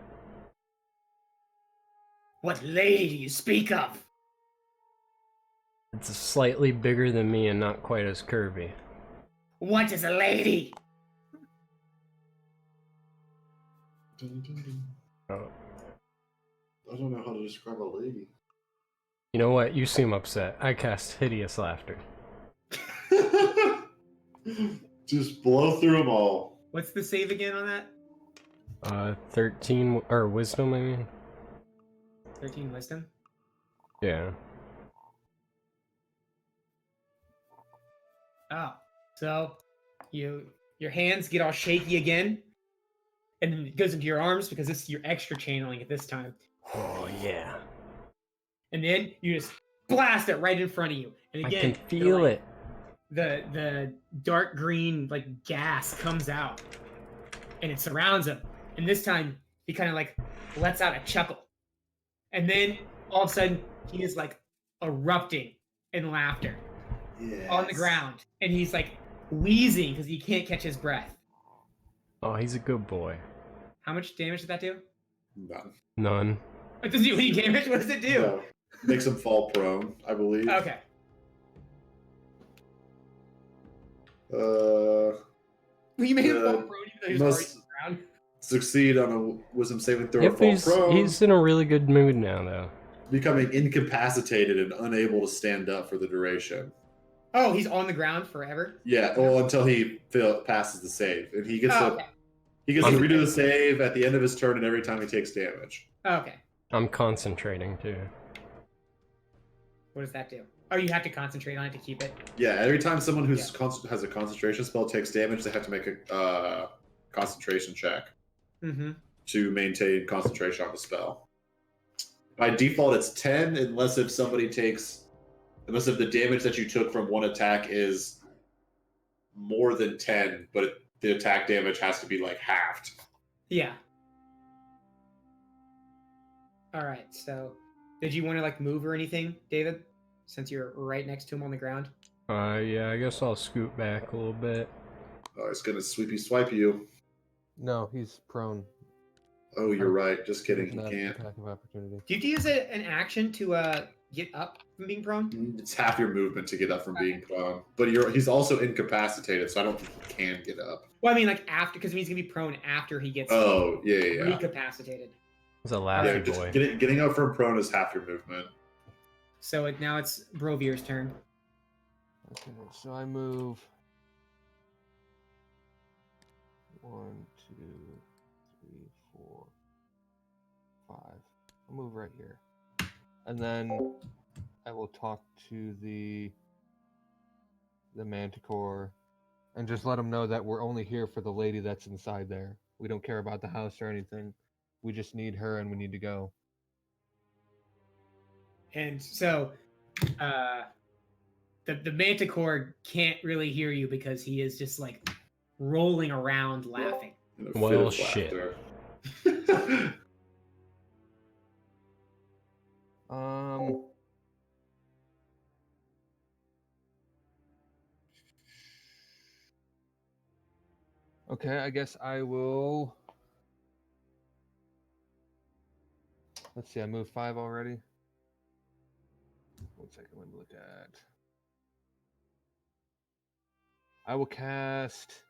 What lady do you speak of? It's slightly bigger than me and not quite as curvy. What is a lady? Oh. I don't know how to describe a lady. You know what? You seem upset. I cast hideous laughter. Just blow through them all. What's the save again on that? 13 or wisdom, I mean. 13 wisdom. Yeah. Oh, so your hands get all shaky again, and then it goes into your arms because this is your extra channeling at this time. Oh yeah. And then you just blast it right in front of you. And again, I can feel it. The dark green like gas comes out, and it surrounds him. And this time he kind of like lets out a chuckle, and then all of a sudden he is like erupting in laughter on the ground, and he's like wheezing because he can't catch his breath. Oh, he's a good boy. How much damage does that do? None. None. It doesn't do any damage. What does it do? No. Makes him fall prone, I believe. Okay. You made him fall prone even though he was already on the ground. Succeed on a wisdom saving throw. Yep, Fall prone. he's in a really good mood now, though. Becoming incapacitated and unable to stand up for the duration. Oh, he's on the ground forever? Yeah, well, until he passes the save. And he gets okay. he gets to redo the save at the end of his turn and every time he takes damage. Okay. I'm concentrating, too. What does that do? Oh, you have to concentrate on it to keep it? Yeah, every time someone who's has a concentration spell takes damage, they have to make a concentration check to maintain concentration on the spell. By default, it's 10, unless if the damage that you took from one attack is more than 10, but the attack damage has to be like halved. Yeah. All right. So, did you want to like move or anything, David? Since you're right next to him on the ground. Yeah, I guess I'll scoot back a little bit. Oh, it's gonna sweepy swipe you. No, he's prone. Oh, you're right. Just kidding. He Not can't. attack of opportunity. Do you have to use an action to get up from being prone? It's half your movement to get up from being prone, but he's also incapacitated, so I don't think he can get up. Well, I mean, like after, because he's gonna be prone after he gets recapacitated. It's a laughy boy. Getting up from prone is half your movement. So now it's Brovir's turn. Okay, so I move 1, 2, 3, 4, 5. I'll move right here. And then I will talk to the Manticore and just let him know that we're only here for the lady that's inside there. We don't care about the house or anything. We just need her and we need to go. And so, the Manticore can't really hear you because he is just like rolling around laughing. Well, shit. Okay, I guess I will. Let's see, I moved 5 already. 1 second, let me look at. I will cast.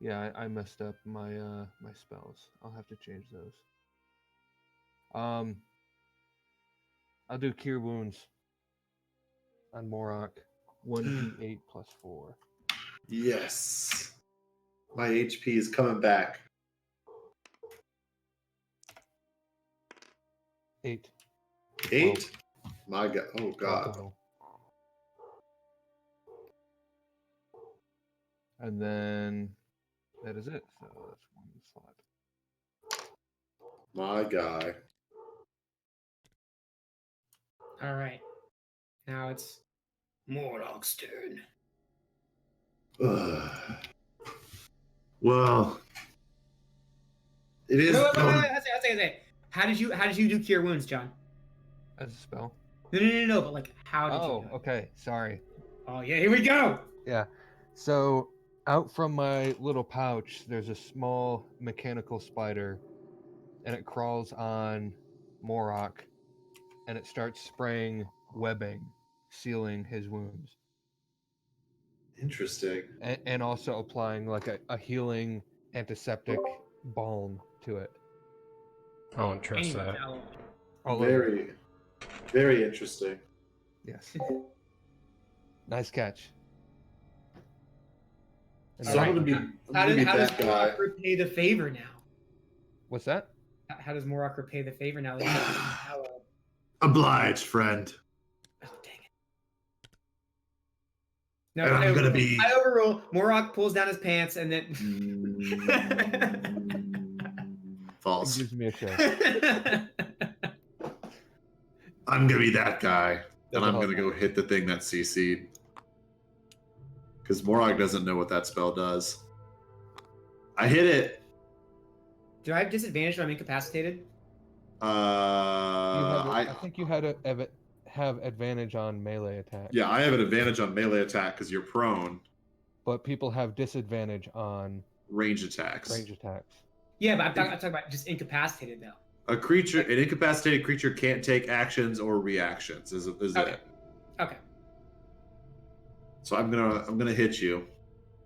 Yeah, I messed up my my spells. I'll have to change those. I'll do Cure Wounds on Morok. 1d8 plus 4. Yes. My HP is coming back. 8. 8? My God. Oh, God. And then that is it. So that's 1 slot. My guy. All right. Now it's Morlock's turn. Well, it is. How did you do Cure Wounds, John? As a spell. No. But like, how did you? Oh, do it? okay. Sorry. Oh yeah, here we go. Yeah. So out from my little pouch, there's a small mechanical spider, and it crawls on Morok, and it starts spraying webbing, sealing his wounds. Interesting. And also applying like a healing antiseptic balm to it. I don't trust that. Very, very interesting. Yes. Nice catch. And So I'm gonna be how does that guy. Morok repay the favor now? What's that? How does Morok repay the favor now? Obliged, friend. Oh, dang it. No, And I'm gonna be. I overrule. Morok pulls down his pants and then. False. It gives me a show. I'm gonna be that guy. And I'm gonna go hit the thing that's CC'd. Because Morog doesn't know what that spell does. I hit it. Do I have disadvantage when I'm incapacitated? I think you had to have advantage on melee attack. Yeah, I have an advantage on melee attack because you're prone. but people have disadvantage on Range attacks. range attacks. Yeah, but I'm talking about just incapacitated though. An incapacitated creature can't take actions or reactions. Is Okay. it? Okay. So I'm gonna hit you.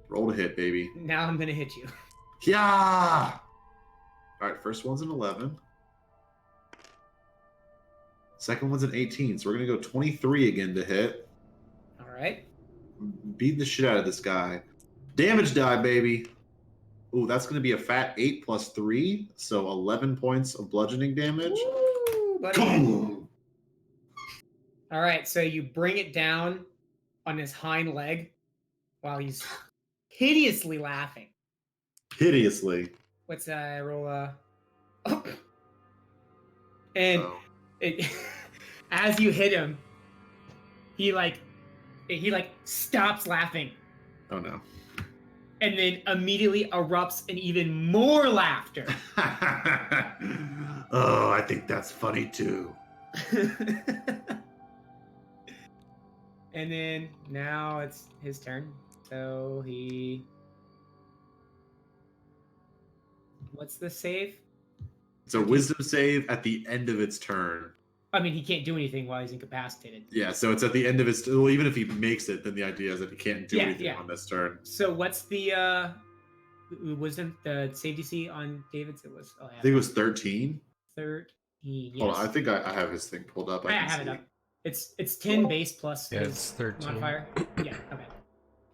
Roll to hit, baby. Now I'm gonna hit you. Yeah. All right. First one's an 11. Second one's an 18. So we're gonna go 23 again to hit. All right. Beat the shit out of this guy. Damage die, baby. Ooh, that's going to be a fat 8 plus 3, so 11 points of bludgeoning damage. Woo, buddy. All right, so you bring it down on his hind leg while he's hideously laughing. Hideously. What's roll? And it, as you hit him, he stops laughing. Oh no. And then immediately erupts in even more laughter. Oh, I think that's funny too. And then now it's his turn. So what's the save? It's a wisdom save at the end of its turn. I mean, he can't do anything while he's incapacitated. Yeah, so it's at the end of its. Well, even if he makes it, then the idea is that he can't do anything on this turn. So what's the wisdom, the save DC on David's? It was. I think it was 13. 13. Yes. Hold on, I think I have his thing pulled up. I have it up. It's 10 base plus Yeah, his it's 13. modifier. Yeah. Okay.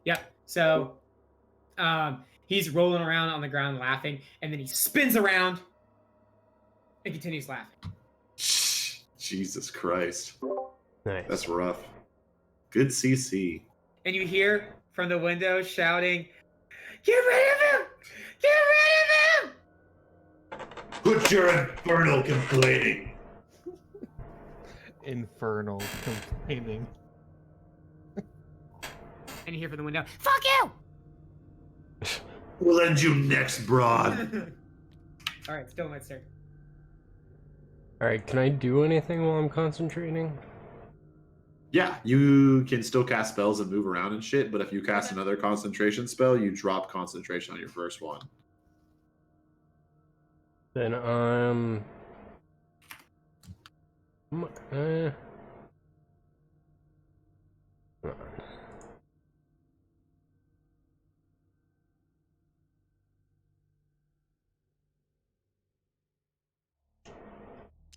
Yeah. So, he's rolling around on the ground laughing, and then he spins around and continues laughing. Jesus Christ. Nice. That's rough. Good CC. And you hear from the window shouting, "Get rid of him! Get rid of him!" Put your infernal complaining. Infernal complaining. And you hear from the window, "Fuck you!" We'll end you next, broad. All right, still my turn. Alright, can I do anything while I'm concentrating? Yeah, you can still cast spells and move around and shit, but if you cast another concentration spell, you drop concentration on your first one. Then hold on.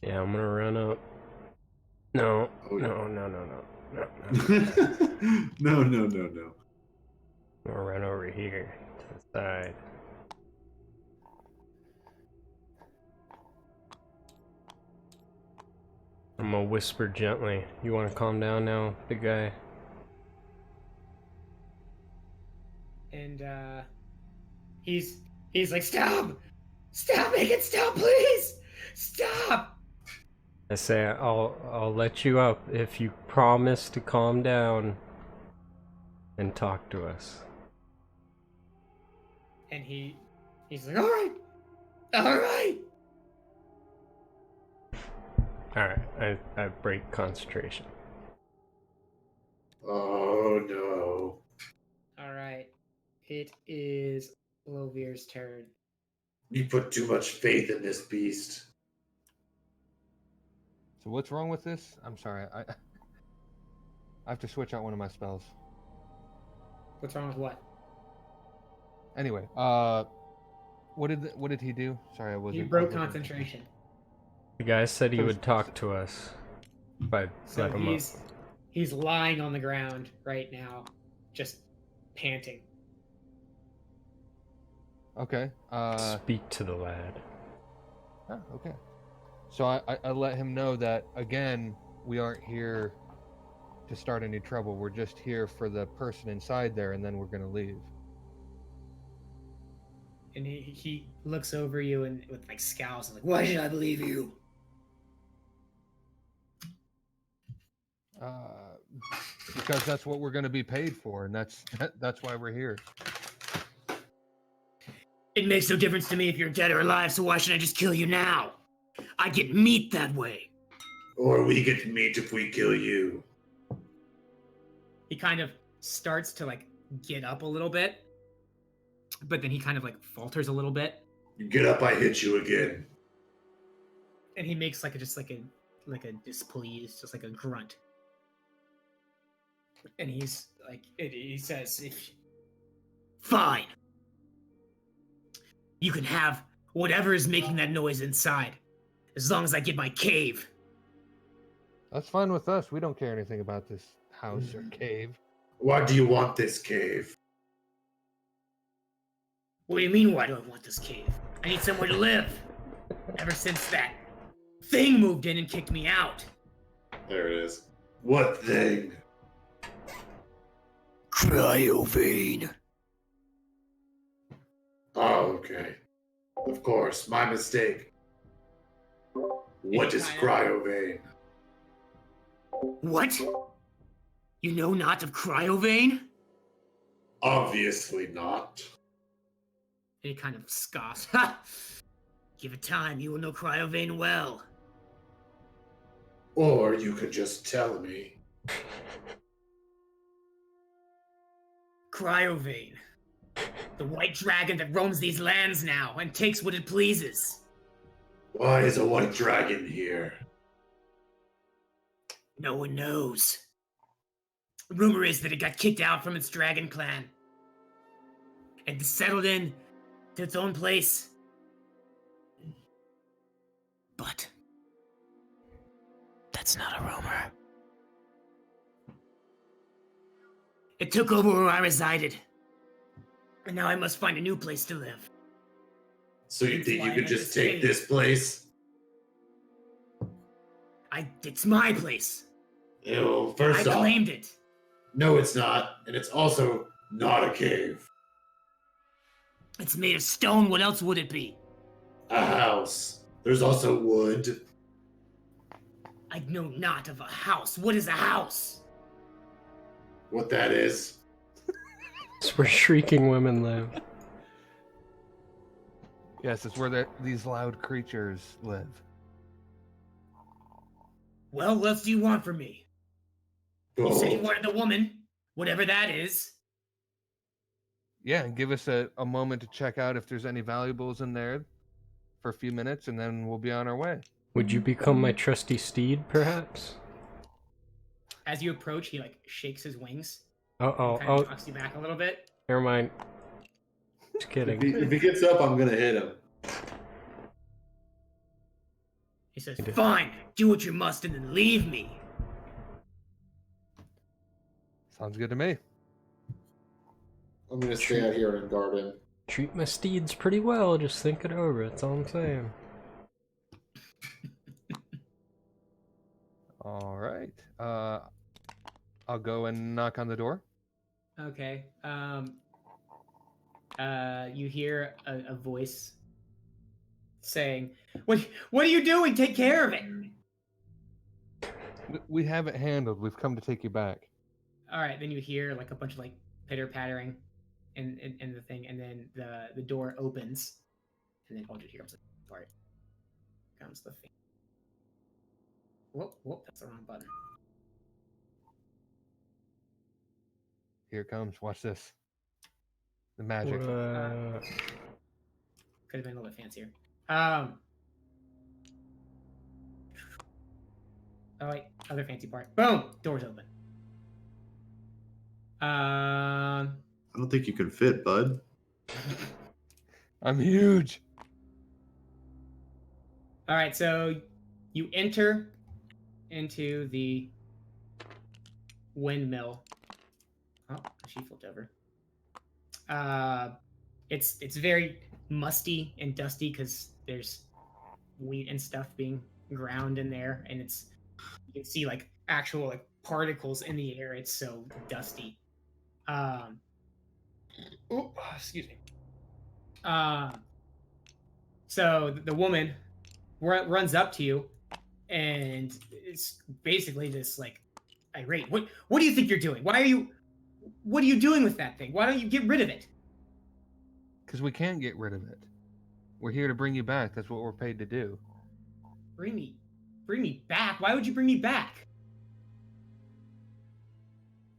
Yeah, I'm gonna run up. No, Oh, yeah. no. No. I'm gonna run over here to the side. I'm gonna whisper gently. You wanna calm down now, big guy? And he's like, "Stop! Stop! Make it stop, please! Stop!" I say I'll let you up if you promise to calm down and talk to us. And he's like, "All right, all right." Alright, I break concentration. Oh no. All right. It is Lovir's turn. You put too much faith in this beast. So what's wrong with this? I'm sorry. I have to switch out one of my spells. What's wrong with what? Anyway, what did he do? Sorry, I wasn't. He broke concentration. The guy said he would talk to us if I So let him up. he's lying on the ground right now, just panting. Okay. Speak to the lad. Oh, okay. So I let him know that, again, we aren't here to start any trouble. We're just here for the person inside there, and then we're going to leave. And he looks over you and with like scowls and like, "Why should I believe you?" Because that's what we're going to be paid for, and that's why we're here. It makes no difference to me if you're dead or alive, so why should I just kill you now? I get meat that way. Or we get meat if we kill you. He kind of starts to like get up a little bit, but then he kind of like falters a little bit, You get up, I hit you again. and he makes like a displeased, just like a grunt, and he's like, he says, "If fine, you can have whatever is making that noise inside, as long as I get my cave." That's fine with us. We don't care anything about this house or cave. Why do you want this cave? What do you mean, why do I want this cave? I need somewhere to live. Ever since that thing moved in and kicked me out. There it is. What thing? Cryovane. Oh, okay. Of course, my mistake. What is cryovane? What? You know not of Cryovane? Obviously not. And he kind of scoffs. Ha! Give it time, you will know Cryovane well. Or you could just tell me. Cryovane. The white dragon that roams these lands now and takes what it pleases. Why is a white dragon here? No one knows. Rumor is that it got kicked out from its dragon clan and settled in to its own place. But that's not a rumor. It took over where I resided, and now I must find a new place to live. So you That's think why you I could had just to take stay. this place? It's my place. Ew, I first off, claimed it. no it's not, and it's also not a cave. It's made of stone. What else would it be? A house. There's also wood. I know not of a house. What is a house? What that is? It's where shrieking women live. Yes, it's where these loud creatures live. Well, what else do you want from me? You said you Gold. wanted the woman, whatever that is. Yeah, and give us a moment to check out if there's any valuables in there for a few minutes, and then we'll be on our way. Would you become my trusty steed, perhaps? As you approach, he like shakes his wings. Uh-oh, And kind of knocks you back a little bit. Never mind. Just kidding. If he gets up, I'm gonna hit him. He says, "Fine, do what you must, and then leave me." Sounds good to me. I'm gonna stay out here and guard him. Treat my steeds pretty well, just think it over, that's all I'm saying. All right. I'll go and knock on the door. Okay. You hear a voice saying, "What are you doing? Take care of it." We have it handled. We've come to take you back. All right. Then you hear like a bunch of like pitter pattering in the thing, and then the door opens, and then hold it here comes the part. Comes the thing. Whoop! That's the wrong button. Here it comes. Watch this. The magic. Could have been a little bit fancier. Oh wait, other fancy part. Boom! Doors open. I don't think you can fit, bud. I'm huge. All right, so you enter into the windmill. Oh, she flipped over. It's very musty and dusty because there's wheat and stuff being ground in there, and you can see like actual like particles in the air. It's so dusty. Excuse me. So the woman runs up to you, and it's basically just like irate. What do you think you're doing? What are you doing with that thing? Why don't you get rid of it? Because we can't get rid of it. We're here to bring you back. That's what we're paid to do. Bring me back? Why would you bring me back?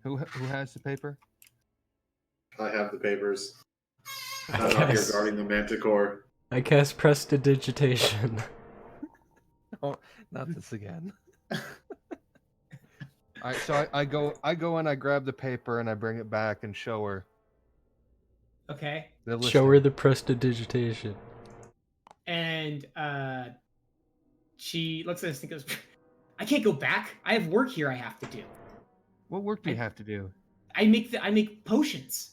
Who has the paper? I have the papers. I I'm out here guess. guarding the Manticore. I cast prestidigitation. Oh, not this again. All right, so I go and I grab the paper and I bring it back and show her. Okay. The Show her listing. the prestidigitation. And she looks at this and goes, I can't go back. I have work here I have to do. What work do you have to do? I make potions.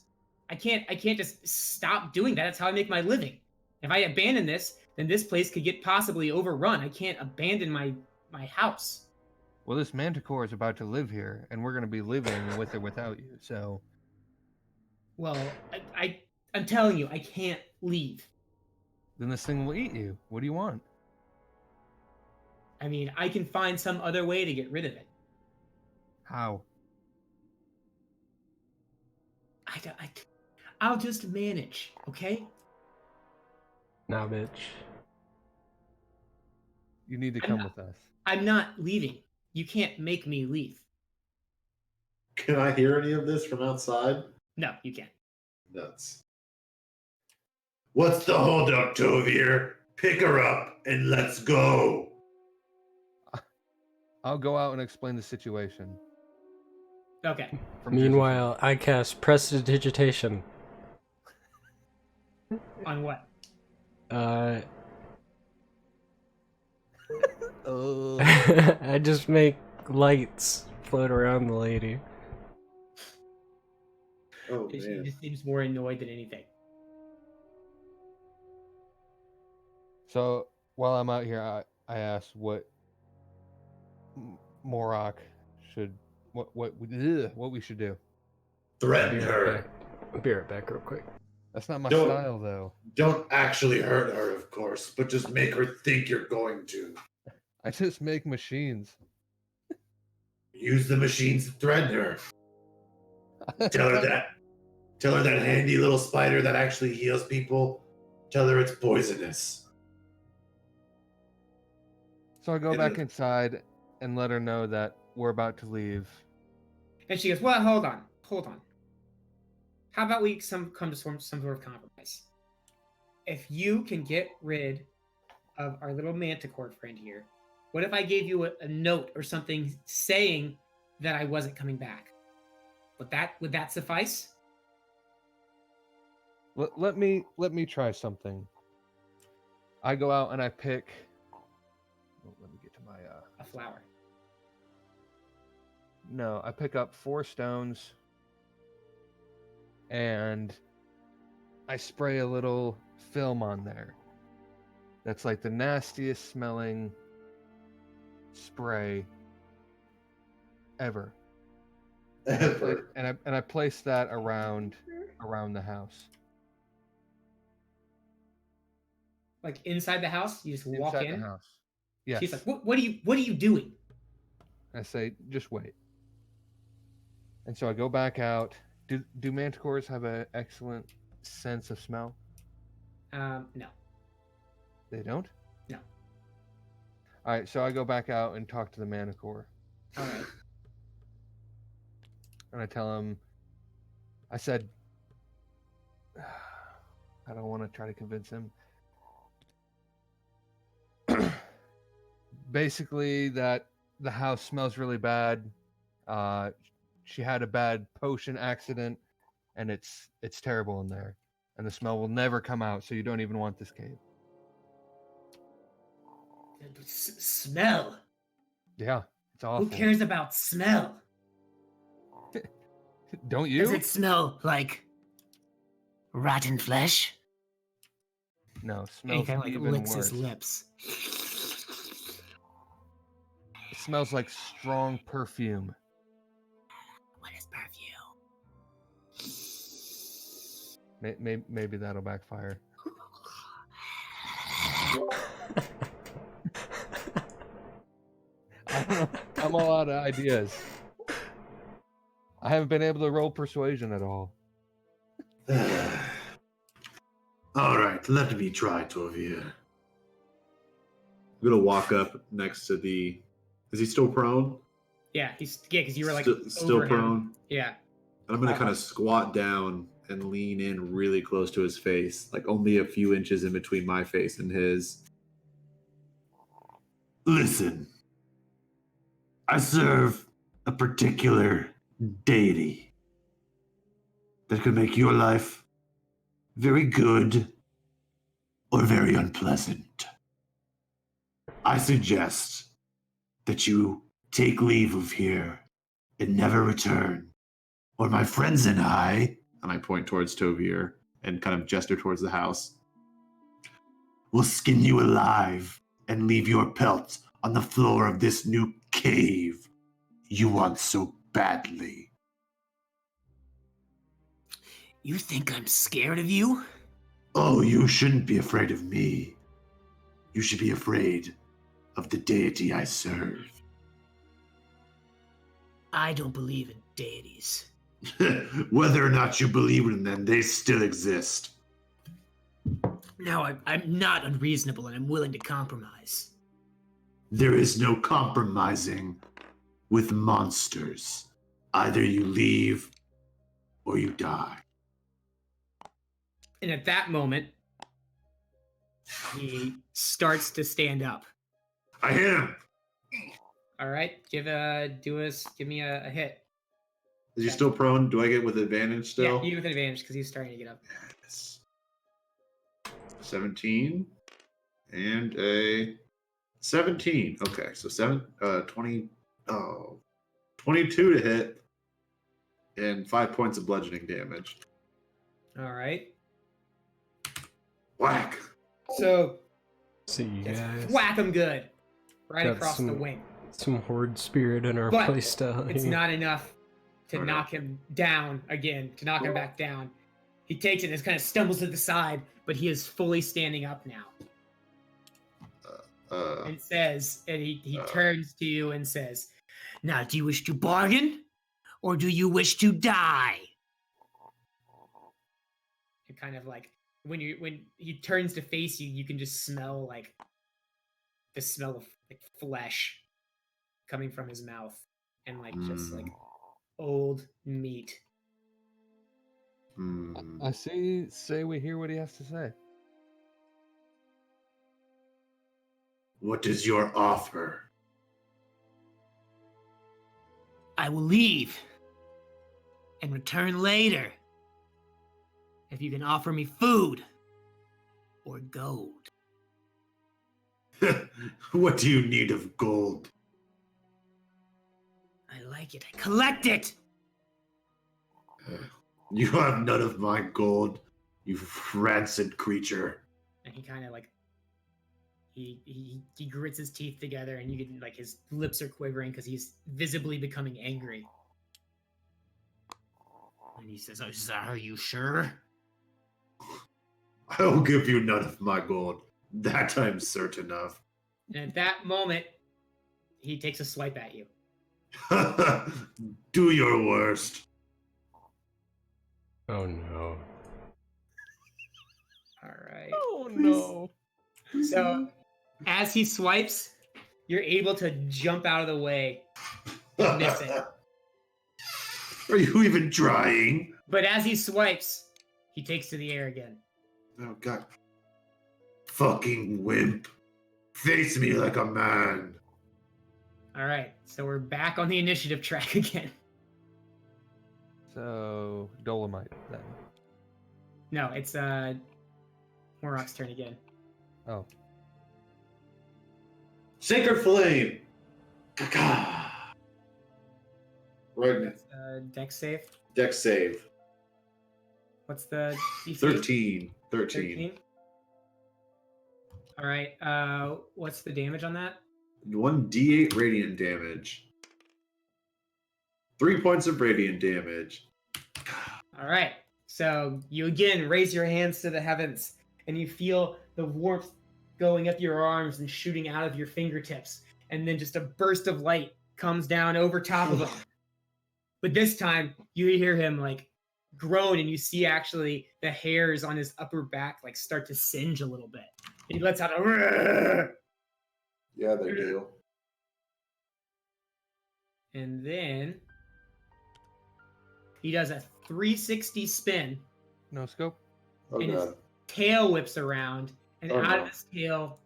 I can't just stop doing that. That's how I make my living. If I abandon this, then this place could get possibly overrun. I can't abandon my house. Well, this Manticore is about to live here, and we're going to be living with or without you. So, Well, I'm telling you, I can't leave. then this thing will eat you. What do you want? I mean, I can find some other way to get rid of it. How? I'll just manage, okay? Nah, bitch. You need to I'm come not- with us. I'm not leaving. You can't make me leave. Can I hear any of this from outside? No, you can't. Nuts. What's the holdup, Tovir? Pick her up and let's go. I'll go out and explain the situation. Okay. from Meanwhile, I cast prestidigitation. On what? Oh. I just make lights float around the lady. Oh She man. just seems more annoyed than anything. So while I'm out here, I asked what Morok should what we should do. Threaten Be her. right back. I'll be right back real quick. That's not my Don't- style, though. Don't actually hurt her, of course, but just make her think you're going to. I just make machines. Use the machines to threaten her. Tell her that handy little spider that actually heals people. Tell her it's poisonous. So I go back inside and let her know that we're about to leave. And she goes, well, hold on. How about we come to some sort of compromise? If you can get rid of our little Manticore friend here, what if I gave you a note or something saying that I wasn't coming back? Would that suffice? Let me try something. I go out and I pick. Oh, let me get to my. A flower. No, I pick up 4 stones, and I spray a little film on there. That's like the nastiest smelling spray ever. Ever. And I place that around the house. Like inside the house, you just walk Inside in. the house. Yes. She's like, what are you doing? I say, just wait. And so I go back out. Do manticores have an excellent sense of smell? No. They don't? No. All right, so I go back out and talk to the manticore. All right. And I tell him, I said, I don't want to try to convince him. Basically, that the house smells really bad. She had a bad potion accident, and it's terrible in there. And the smell will never come out, so you don't even want this cave. Smell. Yeah, it's awful. Who cares about smell? Don't you? Does it smell like rotten flesh? No, And he smells kind of like even licks worse. his lips. It smells like strong perfume. What is perfume? Maybe that'll backfire. I'm all out of ideas. I haven't been able to roll persuasion at all. All right, let me try, Tovir. I'm gonna walk up next to the. Is he still prone? Yeah, because you were like Still over him. prone. Yeah. And I'm gonna kind of squat down and lean in really close to his face, like only a few inches in between my face and his. Listen, I serve a particular deity that could make your life very good or very unpleasant. I suggest that you take leave of here and never return, or my friends and I point towards Tovier and kind of gesture towards the house, will skin you alive and leave your pelt on the floor of this new cave you want so badly. You think I'm scared of you? Oh, you shouldn't be afraid of me. You should be afraid of the deity I serve. I don't believe in deities. Whether or not you believe in them, they still exist. Now, I'm not unreasonable and I'm willing to compromise. There is no compromising with monsters. Either you leave or you die. And at that moment, he starts to stand up. I hit him. All right, give me a hit. Is he still prone? Do I get with advantage still? Yeah, you with advantage because he's starting to get up. Yes. 17 and a 17. Okay, so 22 to hit and 5 points of bludgeoning damage. All right. Whack. So See you guys. whack him good, right Got across the wing. Some horde spirit in our But playstyle. it's here. not enough to Okay. knock him down again, to knock him back down. He takes it and kind of stumbles to the side, but he is fully standing up now. And says, and he turns to you and says, Now, do you wish to bargain? Or do you wish to die? and kind of like when he turns to face you, you can just smell like the smell of like flesh coming from his mouth and like just like old meat. I say we hear what he has to say. What is your offer? I will leave and return later if you can offer me food or gold. What do you need of gold? I like it. I collect it. You have none of my gold, you rancid creature. And he kind of like he grits his teeth together, and you can like his lips are quivering because he's visibly becoming angry. And he says, Are you sure? I will give you none of my gold. That I'm certain of. And at that moment, he takes a swipe at you. Do your worst. Oh no. All right. Oh no. So as he swipes, you're able to jump out of the way and miss it. Are you even trying? But as he swipes, he takes to the air again. Oh god. Fucking wimp. Face me like a man. All right, so we're back on the initiative track again. So Dolomite then. No, it's Morok's turn again. Oh. Sacred Flame! Caca! Right now. Dex save. Dex save. What's the DC? 13. 13. All right. What's the damage on that? 1d8 radiant damage. 3 points of radiant damage. All right. So you again raise your hands to the heavens, and you feel the warmth going up your arms and shooting out of your fingertips, and then just a burst of light comes down over top of him. But this time, you hear him like groan, and you see actually the hairs on his upper back like start to singe a little bit. He lets out a Yeah, they do. and then he does a 360 spin No scope. Oh and his god. tail whips around, and Oh, out no. of his tail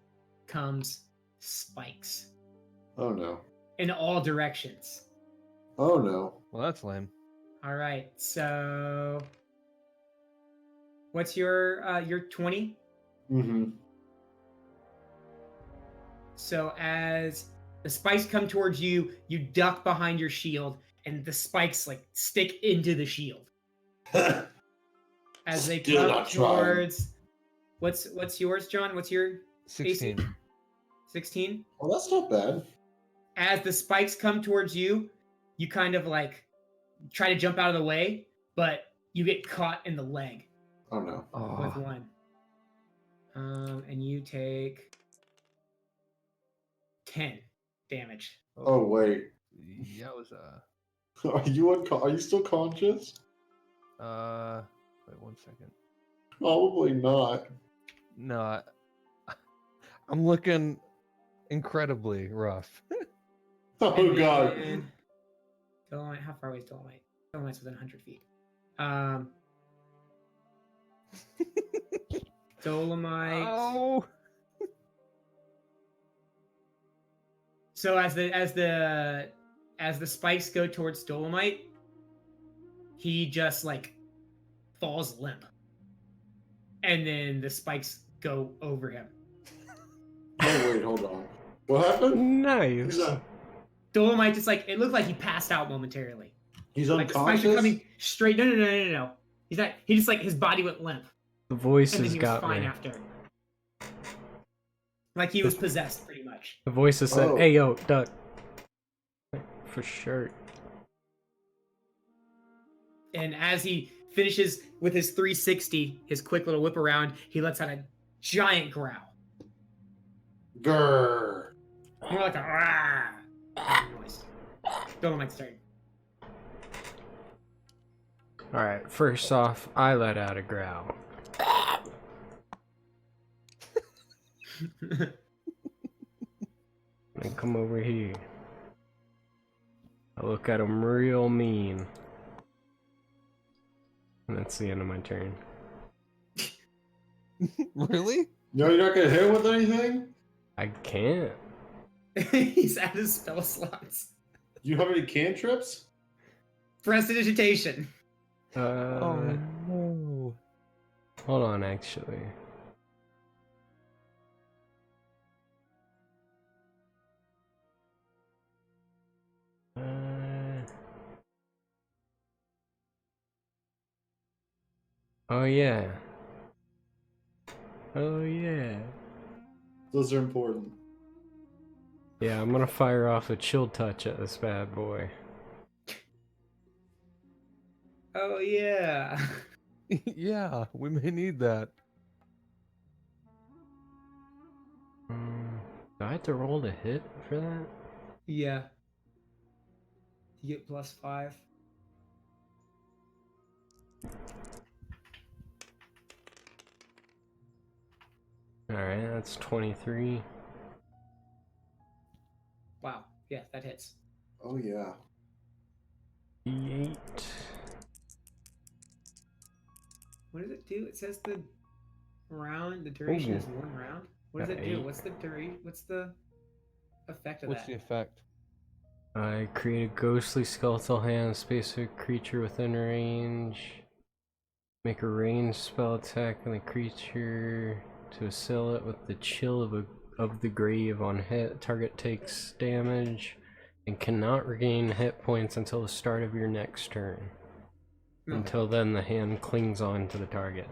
comes spikes Oh no. in all directions. Oh no. Well, that's lame. All right, so what's your 20? Mm-hmm. So as the spikes come towards you, you duck behind your shield, and the spikes like stick into the shield as they Still come not trying. towards. What's yours, John? What's your 16. 16? Well, that's not bad. As the spikes come towards you, you kind of like try to jump out of the way, but you get caught in the leg Oh no. with one. And you take 10 damage. Oh wait. Yowza. Are you still conscious? Wait 1 second. Probably not. No, I'm looking incredibly rough. Oh And god. then Dolomite, how far away is Dolomite? Dolomite's within 100 feet. Dolomite. Oh. So as the spikes go towards Dolomite, he just like falls limp, and then the spikes go over him. Oh wait, hold on. What happened? Nice. Dolomite just like it looked like he passed out momentarily. He's Like the spikes unconscious. are coming straight. No. He's not. He just like his body went limp, The and then voices he was got fine me. after. Like he was possessed, pretty much. The voices said, Oh. "Hey yo, duck." For sure. And as he finishes with his 360, his quick little whip around, he lets out a giant growl. Grrr. More like a rah noise. Dolomite's turn. Alright, first off, I let out a growl. And come over here. I look at him real mean. And that's the end of my turn. Really? No, you're not gonna hit him with anything? I can't. He's out of spell slots. Do you have any cantrips? Prestidigitation. Oh no. Hold on, actually. Oh yeah. Oh yeah. Those are important. Yeah, I'm gonna fire off a chill touch at this bad boy. Oh yeah. Yeah, we may need that. Do I have to roll to hit for that? Yeah. You get +5. Alright, that's 23. Wow. Yeah, that hits. Oh yeah. D8. What does it do? It says the duration is Ooh. 1 round. What does Got it do? 8. What's the What's the effect of What's that? the effect? I create a ghostly skeletal hand, specific creature within range. Make a ranged spell attack on the creature to assail it with the chill of the grave on hit. Target takes damage and cannot regain hit points until the start of your next turn. Okay. Until then, the hand clings on to the target.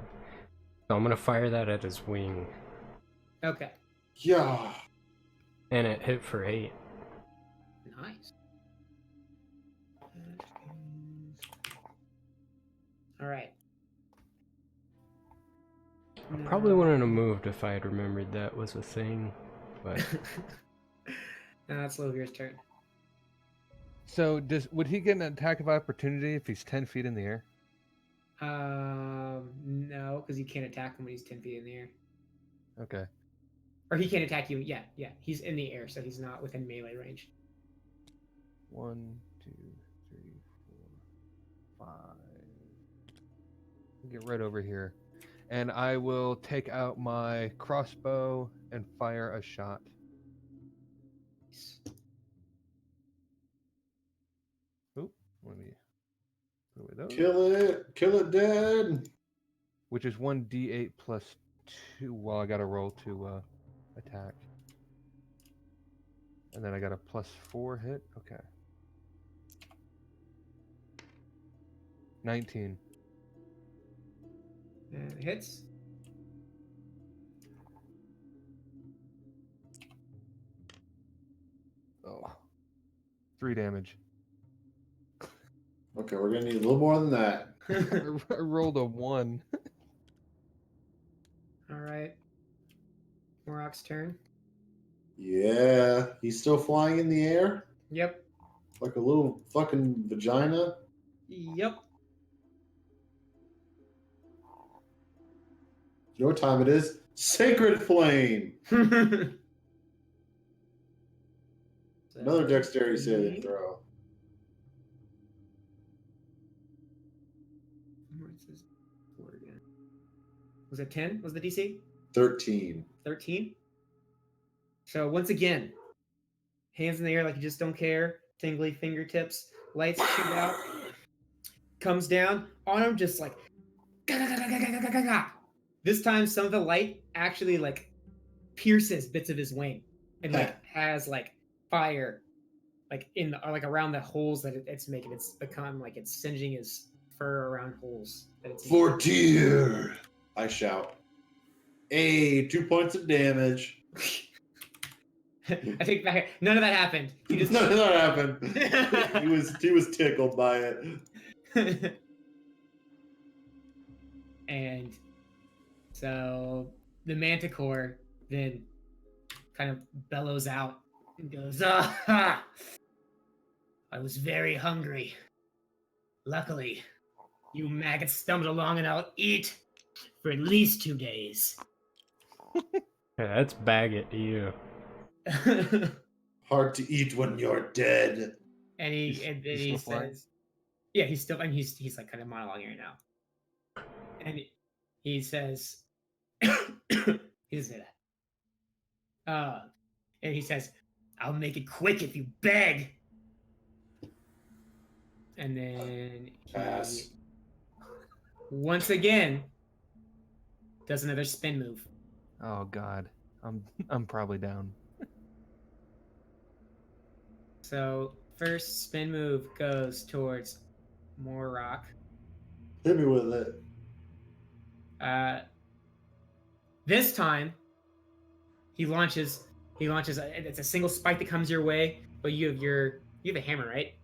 So I'm gonna fire that at his wing. Okay. Yeah. And it hit for 8. Nice. All right. I probably wouldn't have moved if I had remembered that was a thing, but Now it's Lovir's turn. So would he get an attack of opportunity if he's 10 feet in the air? No, because you can't attack him when he's 10 feet in the air. Okay. Or he can't attack you. Yeah. He's in the air, so he's not within melee range. 1, 2, 3, 4, 5. get right over here. And I will take out my crossbow and fire a shot. Oop, let me put away those. Kill it dead. Which is 1d8 plus 2. Well, I got to roll to attack. And then I got a +4 hit. Okay. 19. And it hits. Oh. 3 damage. Okay, we're gonna need a little more than that. I rolled a 1. All right. Morok's turn. Yeah, he's still flying in the air Yep. like a little fucking vagina. Yep. You know what time it is? Sacred Flame. Another dexterity saving throw. Was it 10? Was the DC? 13. 13? So once again, hands in the air like you just don't care. Tingly fingertips. Lights shoot out. Comes down on him just like... This time some of the light actually like pierces bits of his wing. And like has like fire like in the, or like around the holes that it's making. It's become like it's singeing his fur around holes that it's For deer, I shout. 2 points of damage. I take back. None of that happened. He just None of that happened. he was tickled by it. And so the Manticore then kind of bellows out and goes, "Ah! I was very hungry. Luckily, you maggots stumbled along and I'll eat for at least 2 days." Yeah, that's bag it to you. Hard to eat when you're dead. And then he says, "Yeah, he's still," and he's like kind of monologuing right now. And he says, he doesn't say that. And he says, "I'll make it quick if you beg." And then Pass. once again does another spin move. Oh god. I'm probably down. So first spin move goes towards Morok. Hit me with it. This time he launches. It's a single spike that comes your way, but you have a hammer, right?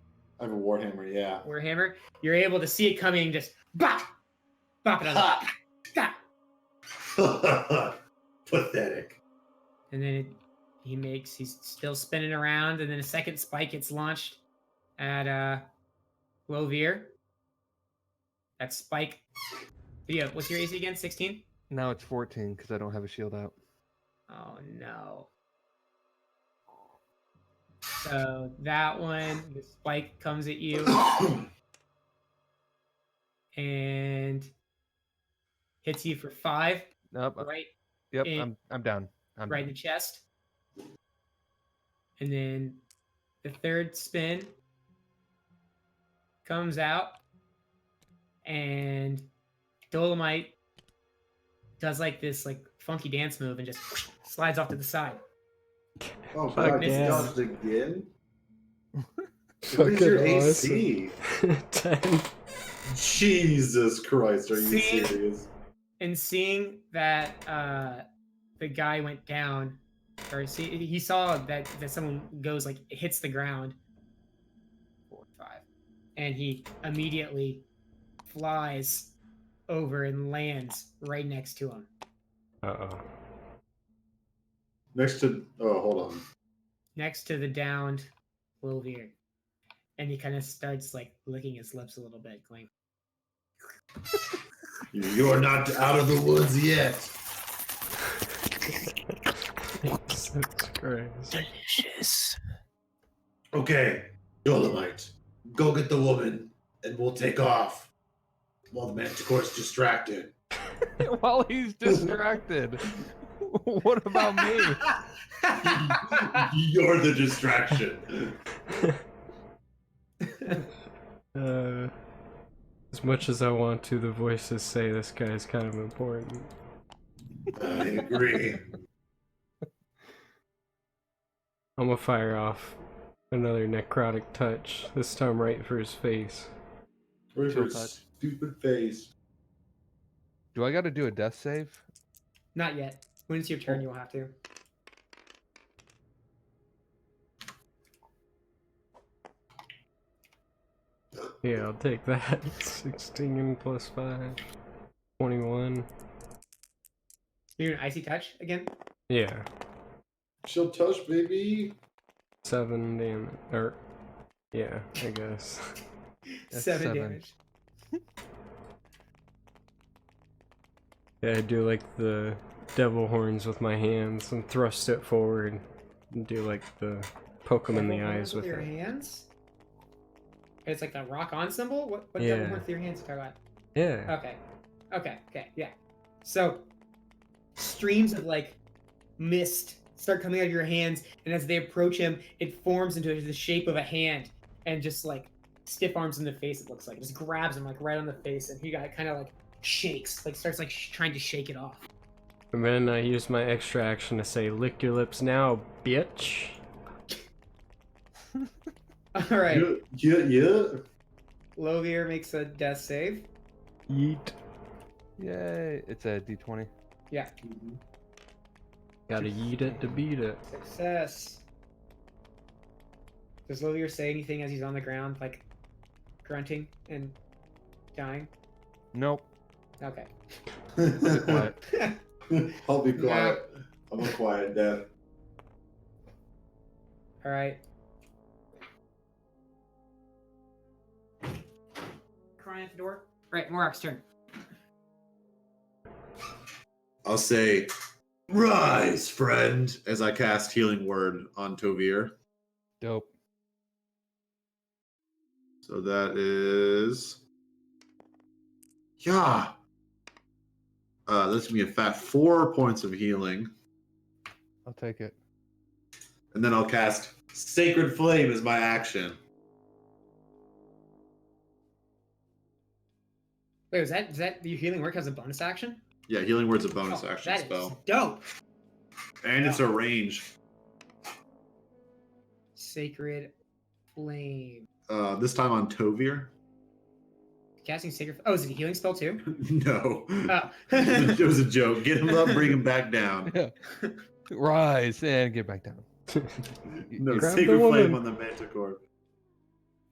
I have a warhammer, yeah. Warhammer. You're able to see it coming and just bop it out. Pathetic. And then he's still spinning around, and then a second spike gets launched at Lovier. That spike. Yeah, what's your AC again? 16? Now it's 14 because I don't have a shield out. Oh no. So that one, the spike comes at you and hits you for 5. Nope. Right. Yep. I'm down. Right in the chest. And then the third spin comes out, and Dolomite does like this like funky dance move and just slides off to the side. Oh, God, yeah. you dodged again? What Fucking is your AC? 10. Jesus Christ, are you serious? And seeing that the guy went down, or he saw that someone goes like hits the ground. 4, 5, and he immediately flies over and lands right next to him. Uh-oh. Hold on. Next to the downed Wilveer. And he kind of starts like licking his lips a little bit, going, You're not out of the woods yet. Jesus Christ. Delicious. Okay, Dolomite, go get the woman, and we'll take off. Well, the Manticore's distracted. While he's distracted. What about me? You're the distraction. As much as I want to, the voices say this guy is kind of important. I agree. I'm gonna fire off another necrotic touch, this time right for his face. Where's Chill your touch. stupid face? Do I got to do a death save? Not yet. When it's your turn, you'll have to. Yeah, I'll take that. 16 plus 5. 21. You're an icy touch again? Yeah. She'll touch, baby. 7 damage. Or, yeah, I guess. That's 7 7. damage. Yeah, I do like the devil horns with my hands and thrust it forward and do like the poke him in the Devil eyes horns with your it. hands? It's like the rock on symbol? What Yeah. devil horns with your hands you talking about? Yeah. Okay, yeah. So, streams of like mist start coming out of your hands, and as they approach him, it forms into the shape of a hand and just like stiff arms in the face, it looks like. It just grabs him like right on the face, and he got kind of like shakes, like starts like trying to shake it off. And then I use my extra action to say, lick your lips now, bitch. All right. Yeah. Lovier makes a death save. Yeet. Yay. It's a d20. Yeah. Gotta yeet it to beat it. Success. Does Lovier say anything as he's on the ground, like grunting and dying? Nope. Okay. Be quiet. I'll be quiet. I'm a quiet death. All right. Crying at the door. Right, Morok's turn. I'll say, rise, friend, as I cast Healing Word on Tovir. Dope. So that is... Yeah. That's going to be a fat 4 points of healing. I'll take it. And then I'll cast Sacred Flame as my action. Wait, is that the healing work as a bonus action? Yeah, Healing Word's a bonus action that spell. is dope. And it's a range. Sacred Flame. This time on Tovir. Casting Sacred. Oh, is it a healing spell too? No. Oh. It was a joke. Get him up, bring him back down. Yeah. Rise and get back down. No, Grab Sacred the Flame woman. on the Manticore.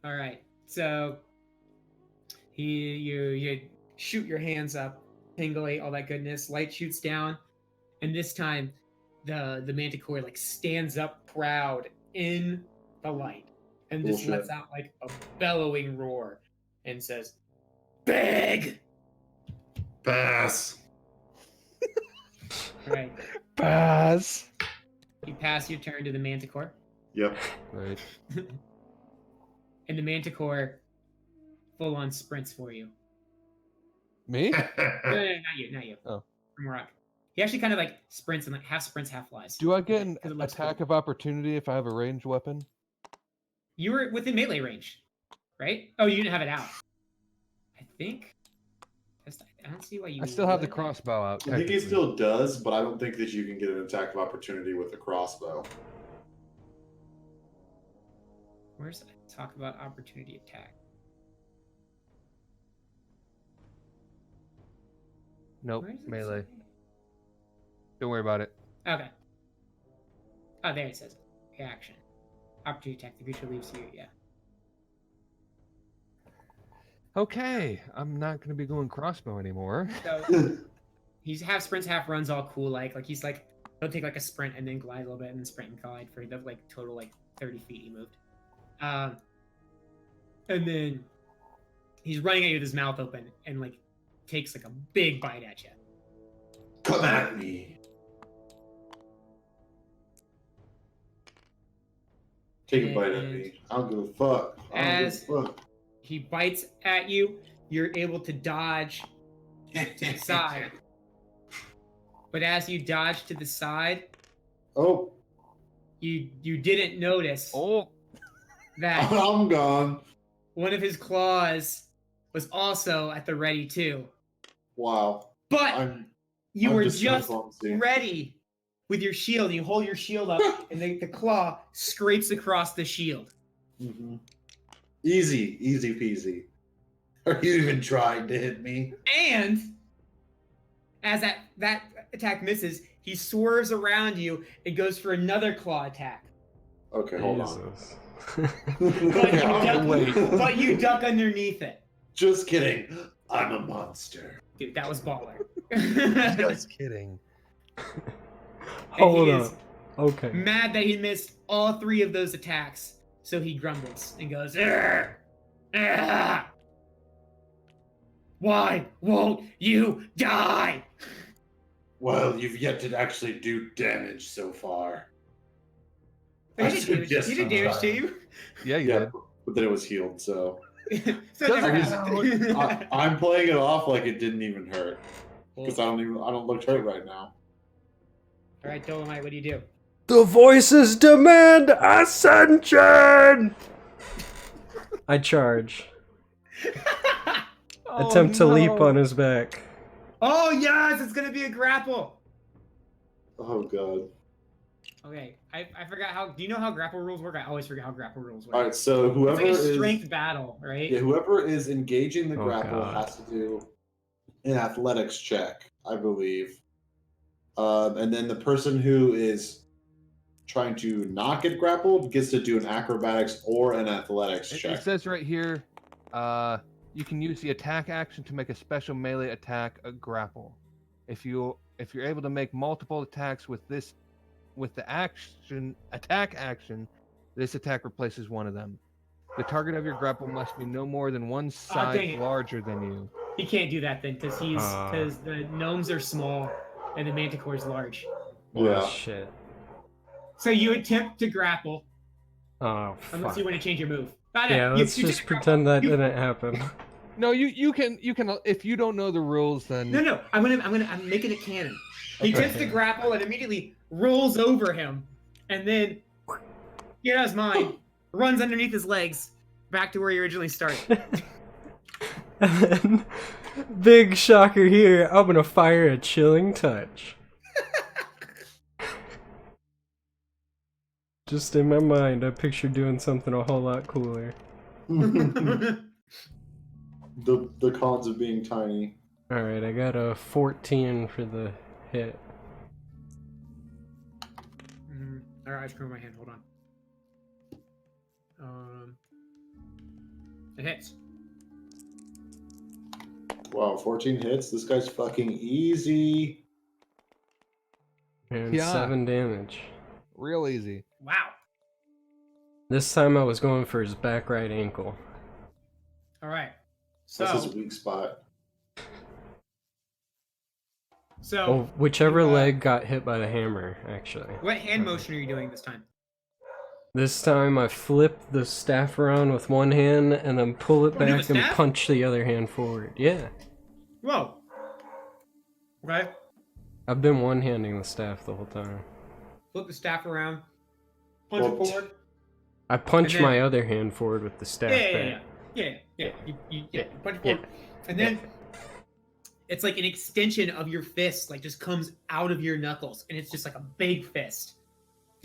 All right. So you shoot your hands up, tingly, all that goodness. Light shoots down, and this time the Manticore like stands up proud in the light, and just Bullshit. lets out like a bellowing roar, and says, "Big!" Pass. All right. Pass. You pass your turn to the Manticore, Yep. Right. and the Manticore full on sprints for you. Me? No, not you. Oh. From Rock. He actually kind of like sprints and like half sprints, half flies. Do I get an 'Cause it looks attack cool. of opportunity if I have a ranged weapon? You were within melee range, right? Oh, you didn't have it out. I think. I don't see why you. I still have the would. crossbow out. I think he technically. still does, but I don't think that you can get an attack of opportunity with a crossbow. Where's talk about opportunity attack? Nope. Where does it Melee. say? Don't worry about it. Okay. Oh, there it says reaction. Opportunity attack. The creature leaves you. Yeah. Okay, I'm not going to be going crossbow anymore. So he's half sprints, half runs, all cool. Like he's like he'll take like a sprint and then glide a little bit and then sprint and glide for the like total like 30 feet he moved. And then he's running at you with his mouth open and like takes like a big bite at you. Come at me. Take a bite at And me. I don't give a fuck. I don't as- give a fuck. He bites at you. you're able to dodge to the side. But as you dodge to the side, Oh, you didn't notice that I'm gone. one of his claws was also at the ready too. Wow. But you I'm were just just clumsy. ready with your shield. You hold your shield up, and the claw scrapes across the shield. Mm-hmm. Easy peasy. Are you even trying to hit me? And as that attack misses, he swerves around you and goes for another claw attack. Okay, hold on. But you duck underneath it. Just kidding. I'm a monster. Dude, that was baller. Just kidding. Hold up. Okay. Mad that he missed all 3 of those attacks, so he grumbles and goes, "Arr! Arr! Why won't you die?" Well, you've yet to actually do damage so far. He did damage to you. Yeah, you Yeah, did. but then it was healed, so So it never Doesn't happened. I'm playing it off like it didn't even hurt. Because I don't look hurt right now. Alright, Dolomite, what do you do? The voices demand ascension! I charge. Attempt to leap on his back. Oh yes, it's gonna be a grapple. Oh god. Okay, I forgot how. Do you know how grapple rules work? I always forget how grapple rules work. All right, so whoever it's like a is strength battle, right? yeah, whoever is engaging the grapple God. has to do an athletics check, I believe. And then the person who is trying to not get grappled gets to do an acrobatics or an athletics check. It says right here, you can use the attack action to make a special melee attack a grapple. If you're able to make multiple attacks with the attack action, this attack replaces one of them. The target of your grapple must be no more than one size larger than you. He can't do that then because the gnomes are small and the manticore is large. Yeah. Shit. So you attempt to grapple Oh, unless fuck. you want to change your move. Yeah, let's just pretend that didn't happen. No, you can if you don't know the rules then No, I'm making it canon. He attempts to grapple and immediately rolls over him, and then he does mine, runs underneath his legs, back to where he originally started. And then, big shocker here, I'm gonna fire a chilling touch. Just in my mind, I picture doing something a whole lot cooler. The cons of being tiny. Alright, I got a 14 for the hit. Alright, I screw my hand, hold on. It hits. Wow, 14 hits? This guy's fucking easy. And Yeah. 7 damage. real easy. Wow. This time I was going for his back right ankle. Alright. So, That's his weak spot. Oh, whichever leg got hit by the hammer, actually. What hand motion are you doing this time? This time I flip the staff around with one hand and then pull it Oh, you have back a and staff? punch the other hand forward. Yeah. Whoa. Okay. I've been one-handing the staff the whole time. Flip the staff around. Punch it forward. I punch then- my other hand forward with the staff back. Yeah. You punch it forward. And then it's like an extension of your fist, like just comes out of your knuckles, and it's just like a big fist.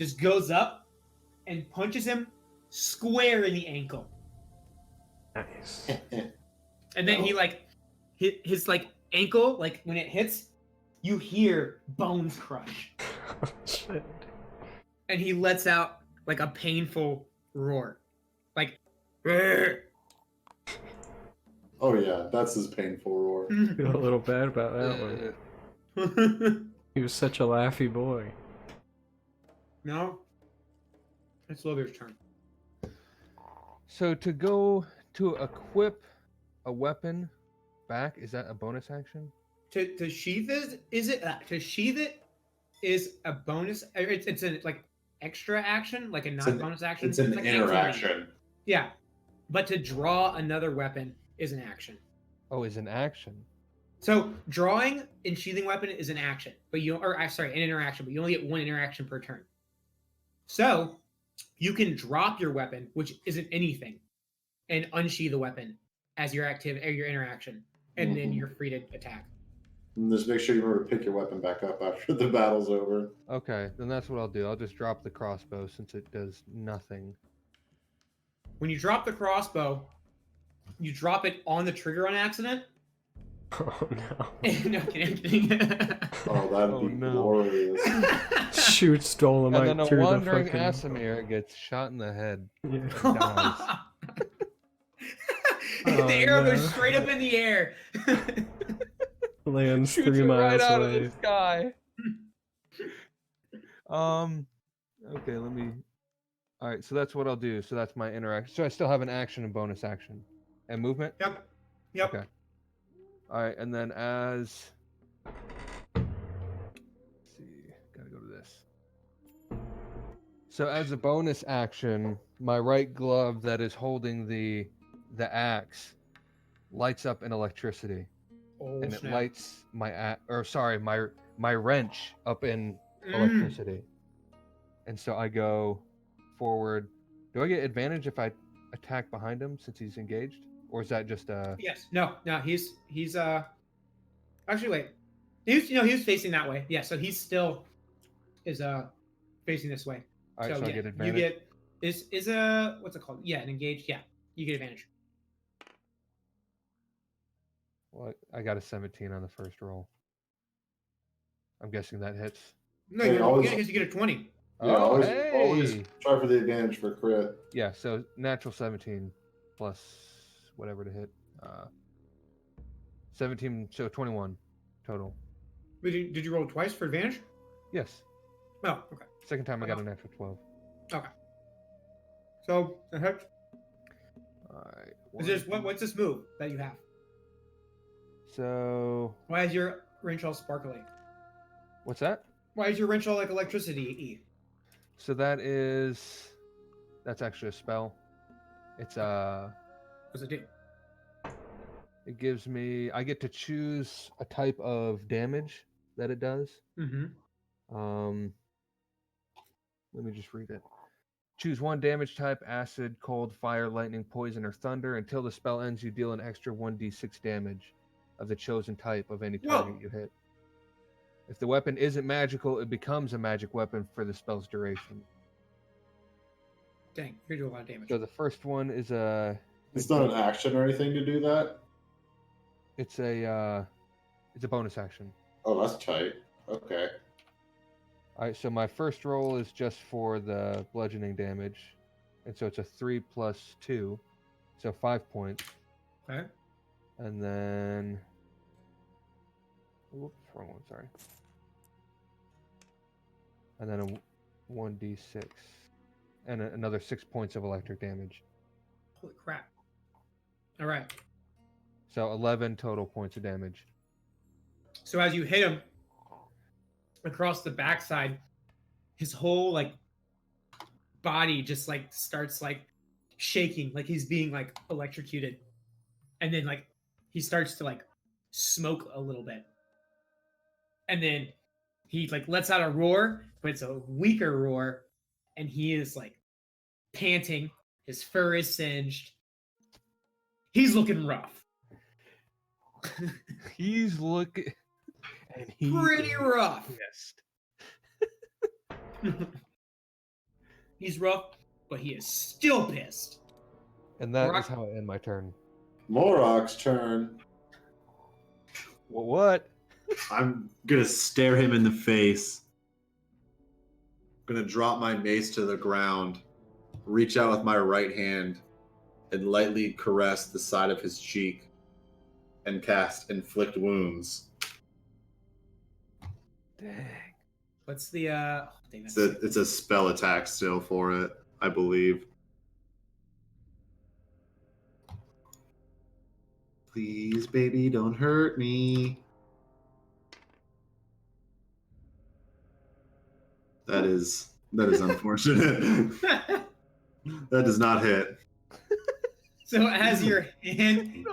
Just goes up and punches him square in the ankle. Nice. And then he like his like ankle, like when it hits, you hear bones crush. Oh, shit. And he lets out like a painful roar. Like "Rrr." Oh yeah, that's his painful roar. I feel a little bad about that one. He was such a laughy boy. No. It's Logan's turn. So to go to equip a weapon back, is that a bonus action? To sheath it to sheath it is a bonus. It's a like extra action, like a non-bonus action. It's an like interaction. Yeah, but to draw another weapon is an action. Oh, is an action. So drawing and sheathing weapon is an action, but an interaction, but you only get one interaction per turn. So you can drop your weapon, which isn't anything, and unsheath the weapon as your interaction, and then you're free to attack. And just make sure you remember to pick your weapon back up after the battle's over. Okay, then that's what I'll do. I'll just drop the crossbow since it does nothing. When you drop the crossbow, you drop it on the trigger on accident. Oh no. No kidding. Oh, that'd be glorious. Shoots Dolomite And then a through wandering the fucking... Asimir gets shot in the head. Yeah. Dies. The arrow goes straight up in the air. Lands Shoots 3 it miles right out away. of the sky. Okay, let me. All right, so that's what I'll do. So that's my interaction. So I still have an action and bonus action, and movement. Yep. Okay. All right, and then as. Let's see, gotta go to this. So as a bonus action, my right glove that is holding the axe lights up in electricity. Oh, And it snap. lights my wrench up in electricity. And so I go forward. Do I get advantage if I attack behind him since he's engaged? Or is that just Yes. No, he's actually wait. He's facing that way. Yeah, so he's still is facing this way. all right, so yeah, I get advantage? you get is what's it called? Yeah, an engaged. Yeah, you get advantage. Well, I got a 17 on the first roll. I'm guessing that hits. No, Hey, you always- get because you get a 20. Yeah, always try for the advantage for crit. Yeah, so natural 17 plus whatever to hit. 17, so 21 total. Did you roll twice for advantage? Yes. Oh, okay. Second time I got a natural 12. Okay. So the heck All right. is this what's this move that you have? So Why is your wrench all sparkly? what's that? Why is your wrench all like electricity? So that's actually a spell. It's What's it do? it gives me, I get to choose a type of damage that it does. Mm-hmm. Let me just read it. Choose one damage type: acid, cold, fire, lightning, poison, or thunder. Until the spell ends, you deal an extra 1d6 damage of the chosen type of any target you hit. If the weapon isn't magical, it becomes a magic weapon for the spell's duration. Dang, you're doing a lot of damage. So the first one is It's not an action or anything to do that. it's a bonus action. Oh, that's tight. Okay. All right, so my first roll is just for the bludgeoning damage, and so it's a 3 plus 2, so 5 points. Okay. And then, whoops, wrong one, sorry. And then a 1d6, and another 6 points of electric damage. Holy crap. All right. So 11 total points of damage. So as you hit him across the backside, his whole like body just like starts like shaking, like he's being like electrocuted, and then like he starts to like smoke a little bit, and then he like lets out a roar, but it's a weaker roar, and he is like panting. His fur is singed. He's looking rough. He's looking, and he's Pretty rough. pissed. He's rough, but he is still pissed. And that Rock- is how I end my turn. Morok's turn. Well, what? I'm gonna stare him in the face. I'm gonna drop my mace to the ground, reach out with my right hand, and lightly caress the side of his cheek, and cast Inflict Wounds. Dang. What's the dang, It's a spell attack still for it, I believe. Please, baby, don't hurt me. That is unfortunate. That does not hit. So as your hand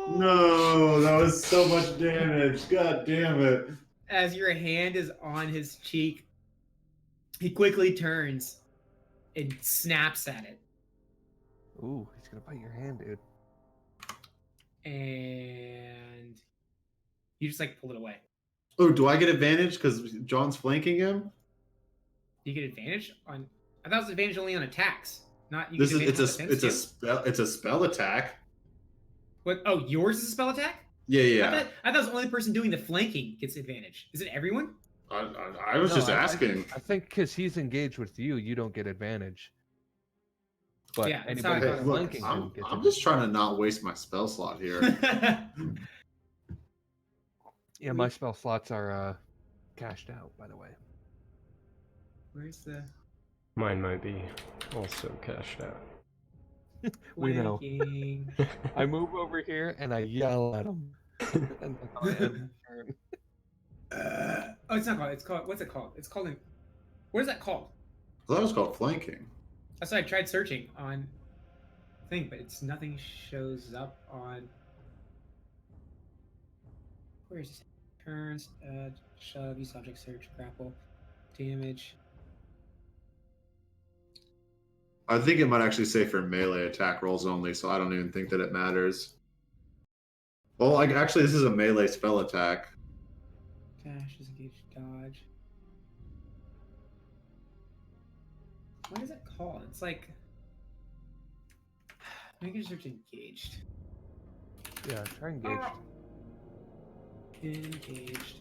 No, that was so much damage. God damn it. As your hand is on his cheek, he quickly turns and snaps at it. Ooh, he's gonna bite your hand, dude. And you just like pull it away. Oh, do I get advantage because John's flanking him? You get advantage on. I thought it was advantage only on attacks. Not you. This get is advantage it's a spell attack. What? Oh, yours is a spell attack. Yeah. I thought the only person doing the flanking gets advantage. Is it everyone? I was just asking. I think because he's engaged with you, you don't get advantage. But Yeah, that's anybody how I who's thought it flanking him gets I'm just trying to not waste my spell slot here. Yeah, my spell slots are cashed out, by the way. Where's the? Mine might be also cashed out. We know. Flanking. I move over here and I yell at him. And that's how I end my turn. Oh, it's not called. It's called. What's it called? It's called. What is that called? Well, that was called flanking. That's why I tried searching on thing, but it's nothing shows up on. Where is this? Turns, shove, use object search, grapple, damage. I think it might actually say for melee attack rolls only, so I don't even think that it matters. Well, like actually, this is a melee spell attack. Dash, disengage, dodge. What is it called? It's like. Make a search engaged. Yeah, try engaged. Engaged.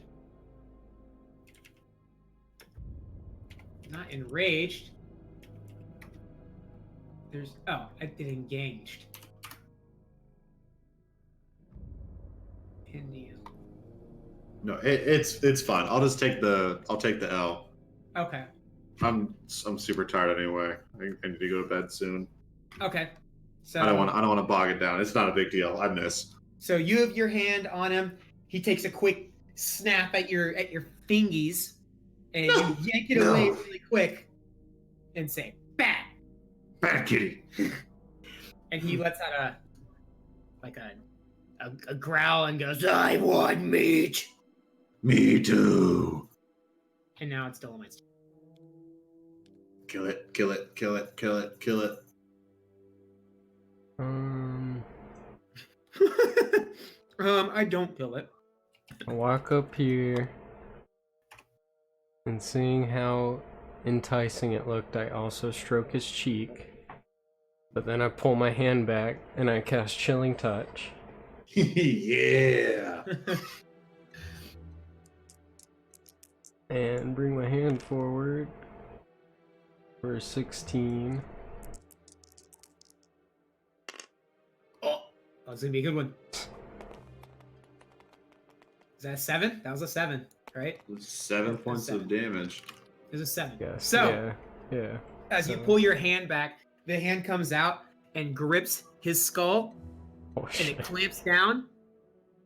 Not enraged. There's I did engaged. Indian. No, it's fine. I'll take the L. Okay. I'm super tired anyway. I need to go to bed soon. Okay. So I don't want to bog it down. It's not a big deal. I miss. So you have your hand on him. He takes a quick snap at your fingies, and you yank it away really quick, and say "bat." Bad kitty. And he lets out a growl and goes, "I want meat." Me too. And now it's Dolomites. Kill it, kill it, kill it, kill it, kill it. I don't kill it. I walk up here, and seeing how enticing it looked, I also stroke his cheek. But then I pull my hand back, and I cast Chilling Touch. Yeah. And bring my hand forward for 16. Oh, that's gonna be a good one. Is that a 7? That was a 7, right? 7 points of damage. It was a 7. Yes. So, yeah. as you pull your hand back, the hand comes out and grips his skull, Oh, and shit. it clamps down.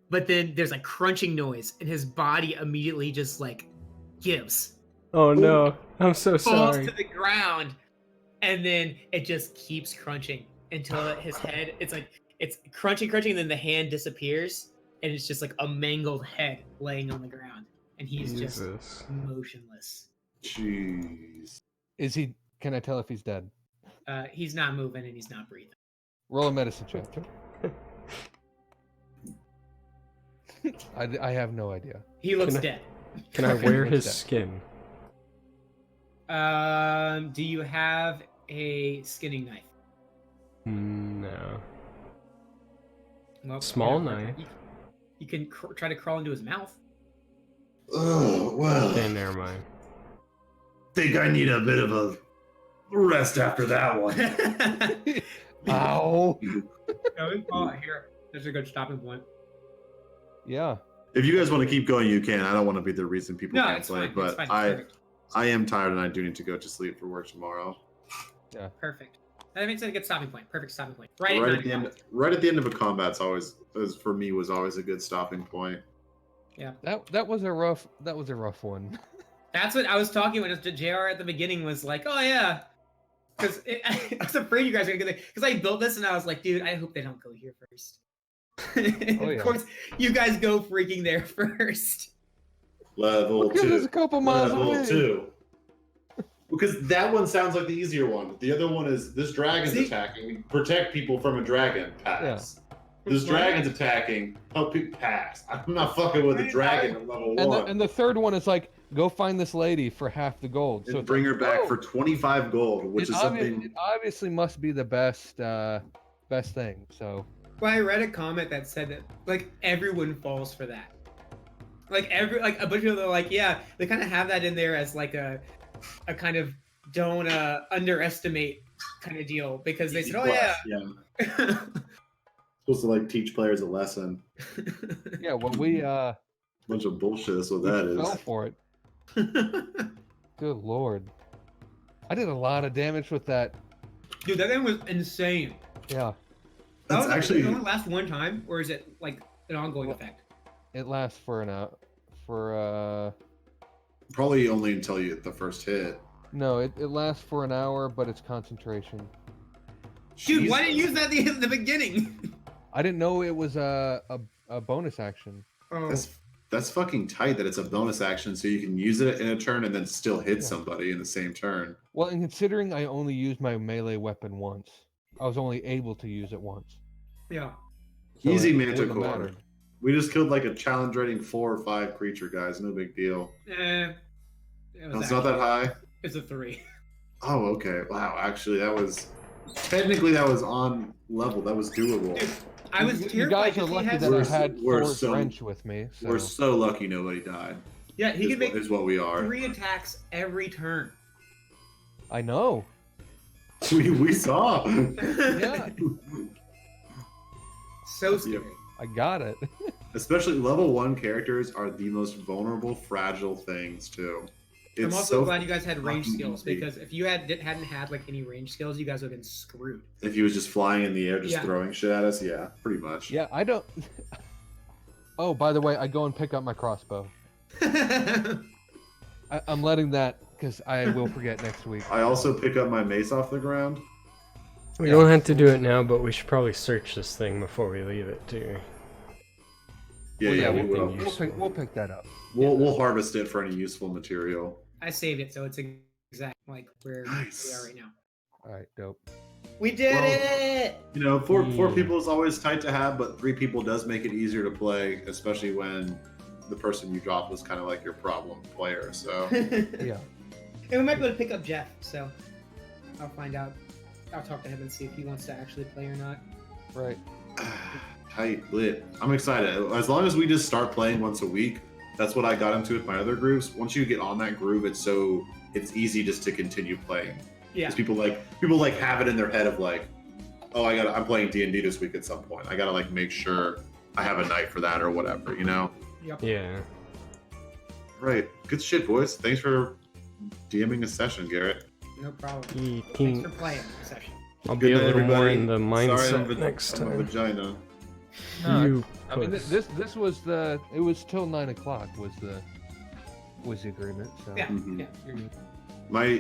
But then there's a crunching noise, and his body immediately just like gives. Oh no, I'm so Falls sorry. to the ground, and then it just keeps crunching until his head. It's crunching, and then the hand disappears, and it's just like a mangled head laying on the ground, and he's just motionless. Jeez. Is he? Can I tell if he's dead? He's not moving and he's not breathing. Roll a medicine check. I have no idea. He looks dead. Can I wear Looks his dead. skin? Do you have a skinning knife? No. Well, Small you know, knife. You can try to crawl into his mouth. Oh, well. Okay, never mind. Think I need a bit of a rest after that one. Ow! Here, there's a good stopping point. Yeah. If you guys want to keep going, you can. I don't want to be the reason people No, can't it's play, fine. but It's fine. It's perfect. I am tired and I do need to go to sleep for work tomorrow. Yeah. Perfect. That makes it a good stopping point. Perfect stopping point. Right Right at the end. Right at the end of a combat's always, for me, was always a good stopping point. Yeah. That was a rough one. That's what I was talking when JR at the beginning was like, "Oh yeah," because I was afraid you guys were gonna. Because I built this and I was like, "Dude, I hope they don't go here first." Of course, you guys go freaking there first. Level Because 2. it's a couple miles Level away. 2. Because that one sounds like the easier one. The other one is this dragon's See? attacking. Protect people from a dragon. Pass. This What? dragon's attacking. Help people pass. I'm not fucking with a dragon at level 1. And the third one is like, go find this lady for half the gold. So And bring it's her like, back oh, for 25 gold, which is something. It obviously must be the best thing. So. Well, I read a comment that said that like everyone falls for that. Like a bunch of people are like, yeah, they kind of have that in there as like a kind of don't underestimate kind of deal because they Easy said, oh plus, yeah. Supposed to like teach players a lesson. Yeah, well we Bunch of bullshit. That's what we that fell is. for it. Good lord. I did a lot of damage with that. Dude, that thing was insane. Yeah. That That's was actually it only last one time, or is it like an ongoing effect? It lasts for an hour. probably only until you hit the first hit. No, it lasts for an hour, but it's concentration. Dude, why didn't you Jesus. use that at the beginning? I didn't know it was a bonus action. Oh, That's fucking tight that it's a bonus action, so you can use it in a turn and then still hit somebody in the same turn. Well, and considering I only used my melee weapon once, I was only able to use it once. yeah. So Easy it wouldn't have Manticore. mattered. We just killed like a challenge rating 4 or 5 creature, guys. No big deal. It's Not that high. It's a 3. Oh, okay. Wow. Actually, that was on level. That was doable. Dude, I was You terrified guys are because he lucky had. that I had we're Thor's so- wrench with me. So. We're so lucky nobody died. Yeah, he can make Is what we are. 3 attacks every turn. I know. We saw. Yeah, So scary. I got it. Especially level 1 characters are the most vulnerable, fragile things too. I'm It's also so glad you guys had range fucking skills easy. because if you hadn't had like any range skills, you guys would have been screwed. If he was just flying in the air, just Yeah. throwing shit at us, yeah, pretty much. Yeah, I don't. Oh, by the way, I go and pick up my crossbow. I'm letting that because I will forget next week. I also pick up my mace off the ground. We don't have to do it now, but we should probably search this thing before we leave it too. Yeah, Well, yeah, we we'll will. think you- We'll pick that up. We'll harvest it for any useful material. I saved it, so it's exact like where Nice. we are right now. All right, dope. We did Well, it! You know, four Yeah. people is always tight to have, but 3 people does make it easier to play, especially when the person you dropped was kind of like your problem player. So Yeah. And we might be able to pick up Jeff, so I'll find out. I'll talk to him and see if he wants to actually play or not. Right. tight, lit. I'm excited. As long as we just start playing once a week, that's what I got into with my other groups. Once you get on that groove, it's easy just to continue playing. Yeah. Because people like have it in their head of like, oh, I'm playing D&D this week at some point. I gotta like make sure I have a night for that or whatever, you know? Yep. Yeah. Right. Good shit, boys. Thanks for DMing a session, Garrett. No problem. Ye Thanks king. for playing the session. I'll be a Good night, little more everybody. in the Sorry, mindset next I'm a time. vagina. You I mean, puss. this was it was till 9 o'clock was the agreement. So. Yeah. Mhm. Yeah. You're good.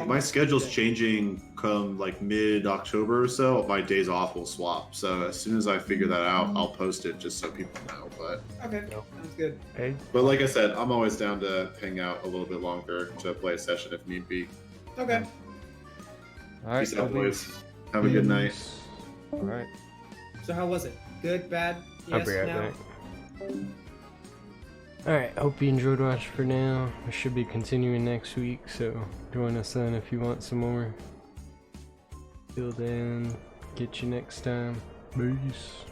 My schedule's changing come like mid-October or so. My days off will swap. So as soon as I figure that out, I'll post it just so people know. Okay. Nope. Sounds good. Hey, But like I said, I'm always down to hang out a little bit longer to play a session if need be. Okay. All right, Peace out, Toby. boys. Have a good night. All right. So how was it? Good, bad? I'll Yes, be right no? back. Alright, hope you enjoyed watching for now. We should be continuing next week, so join us then if you want some more. Till then, get you next time. Peace.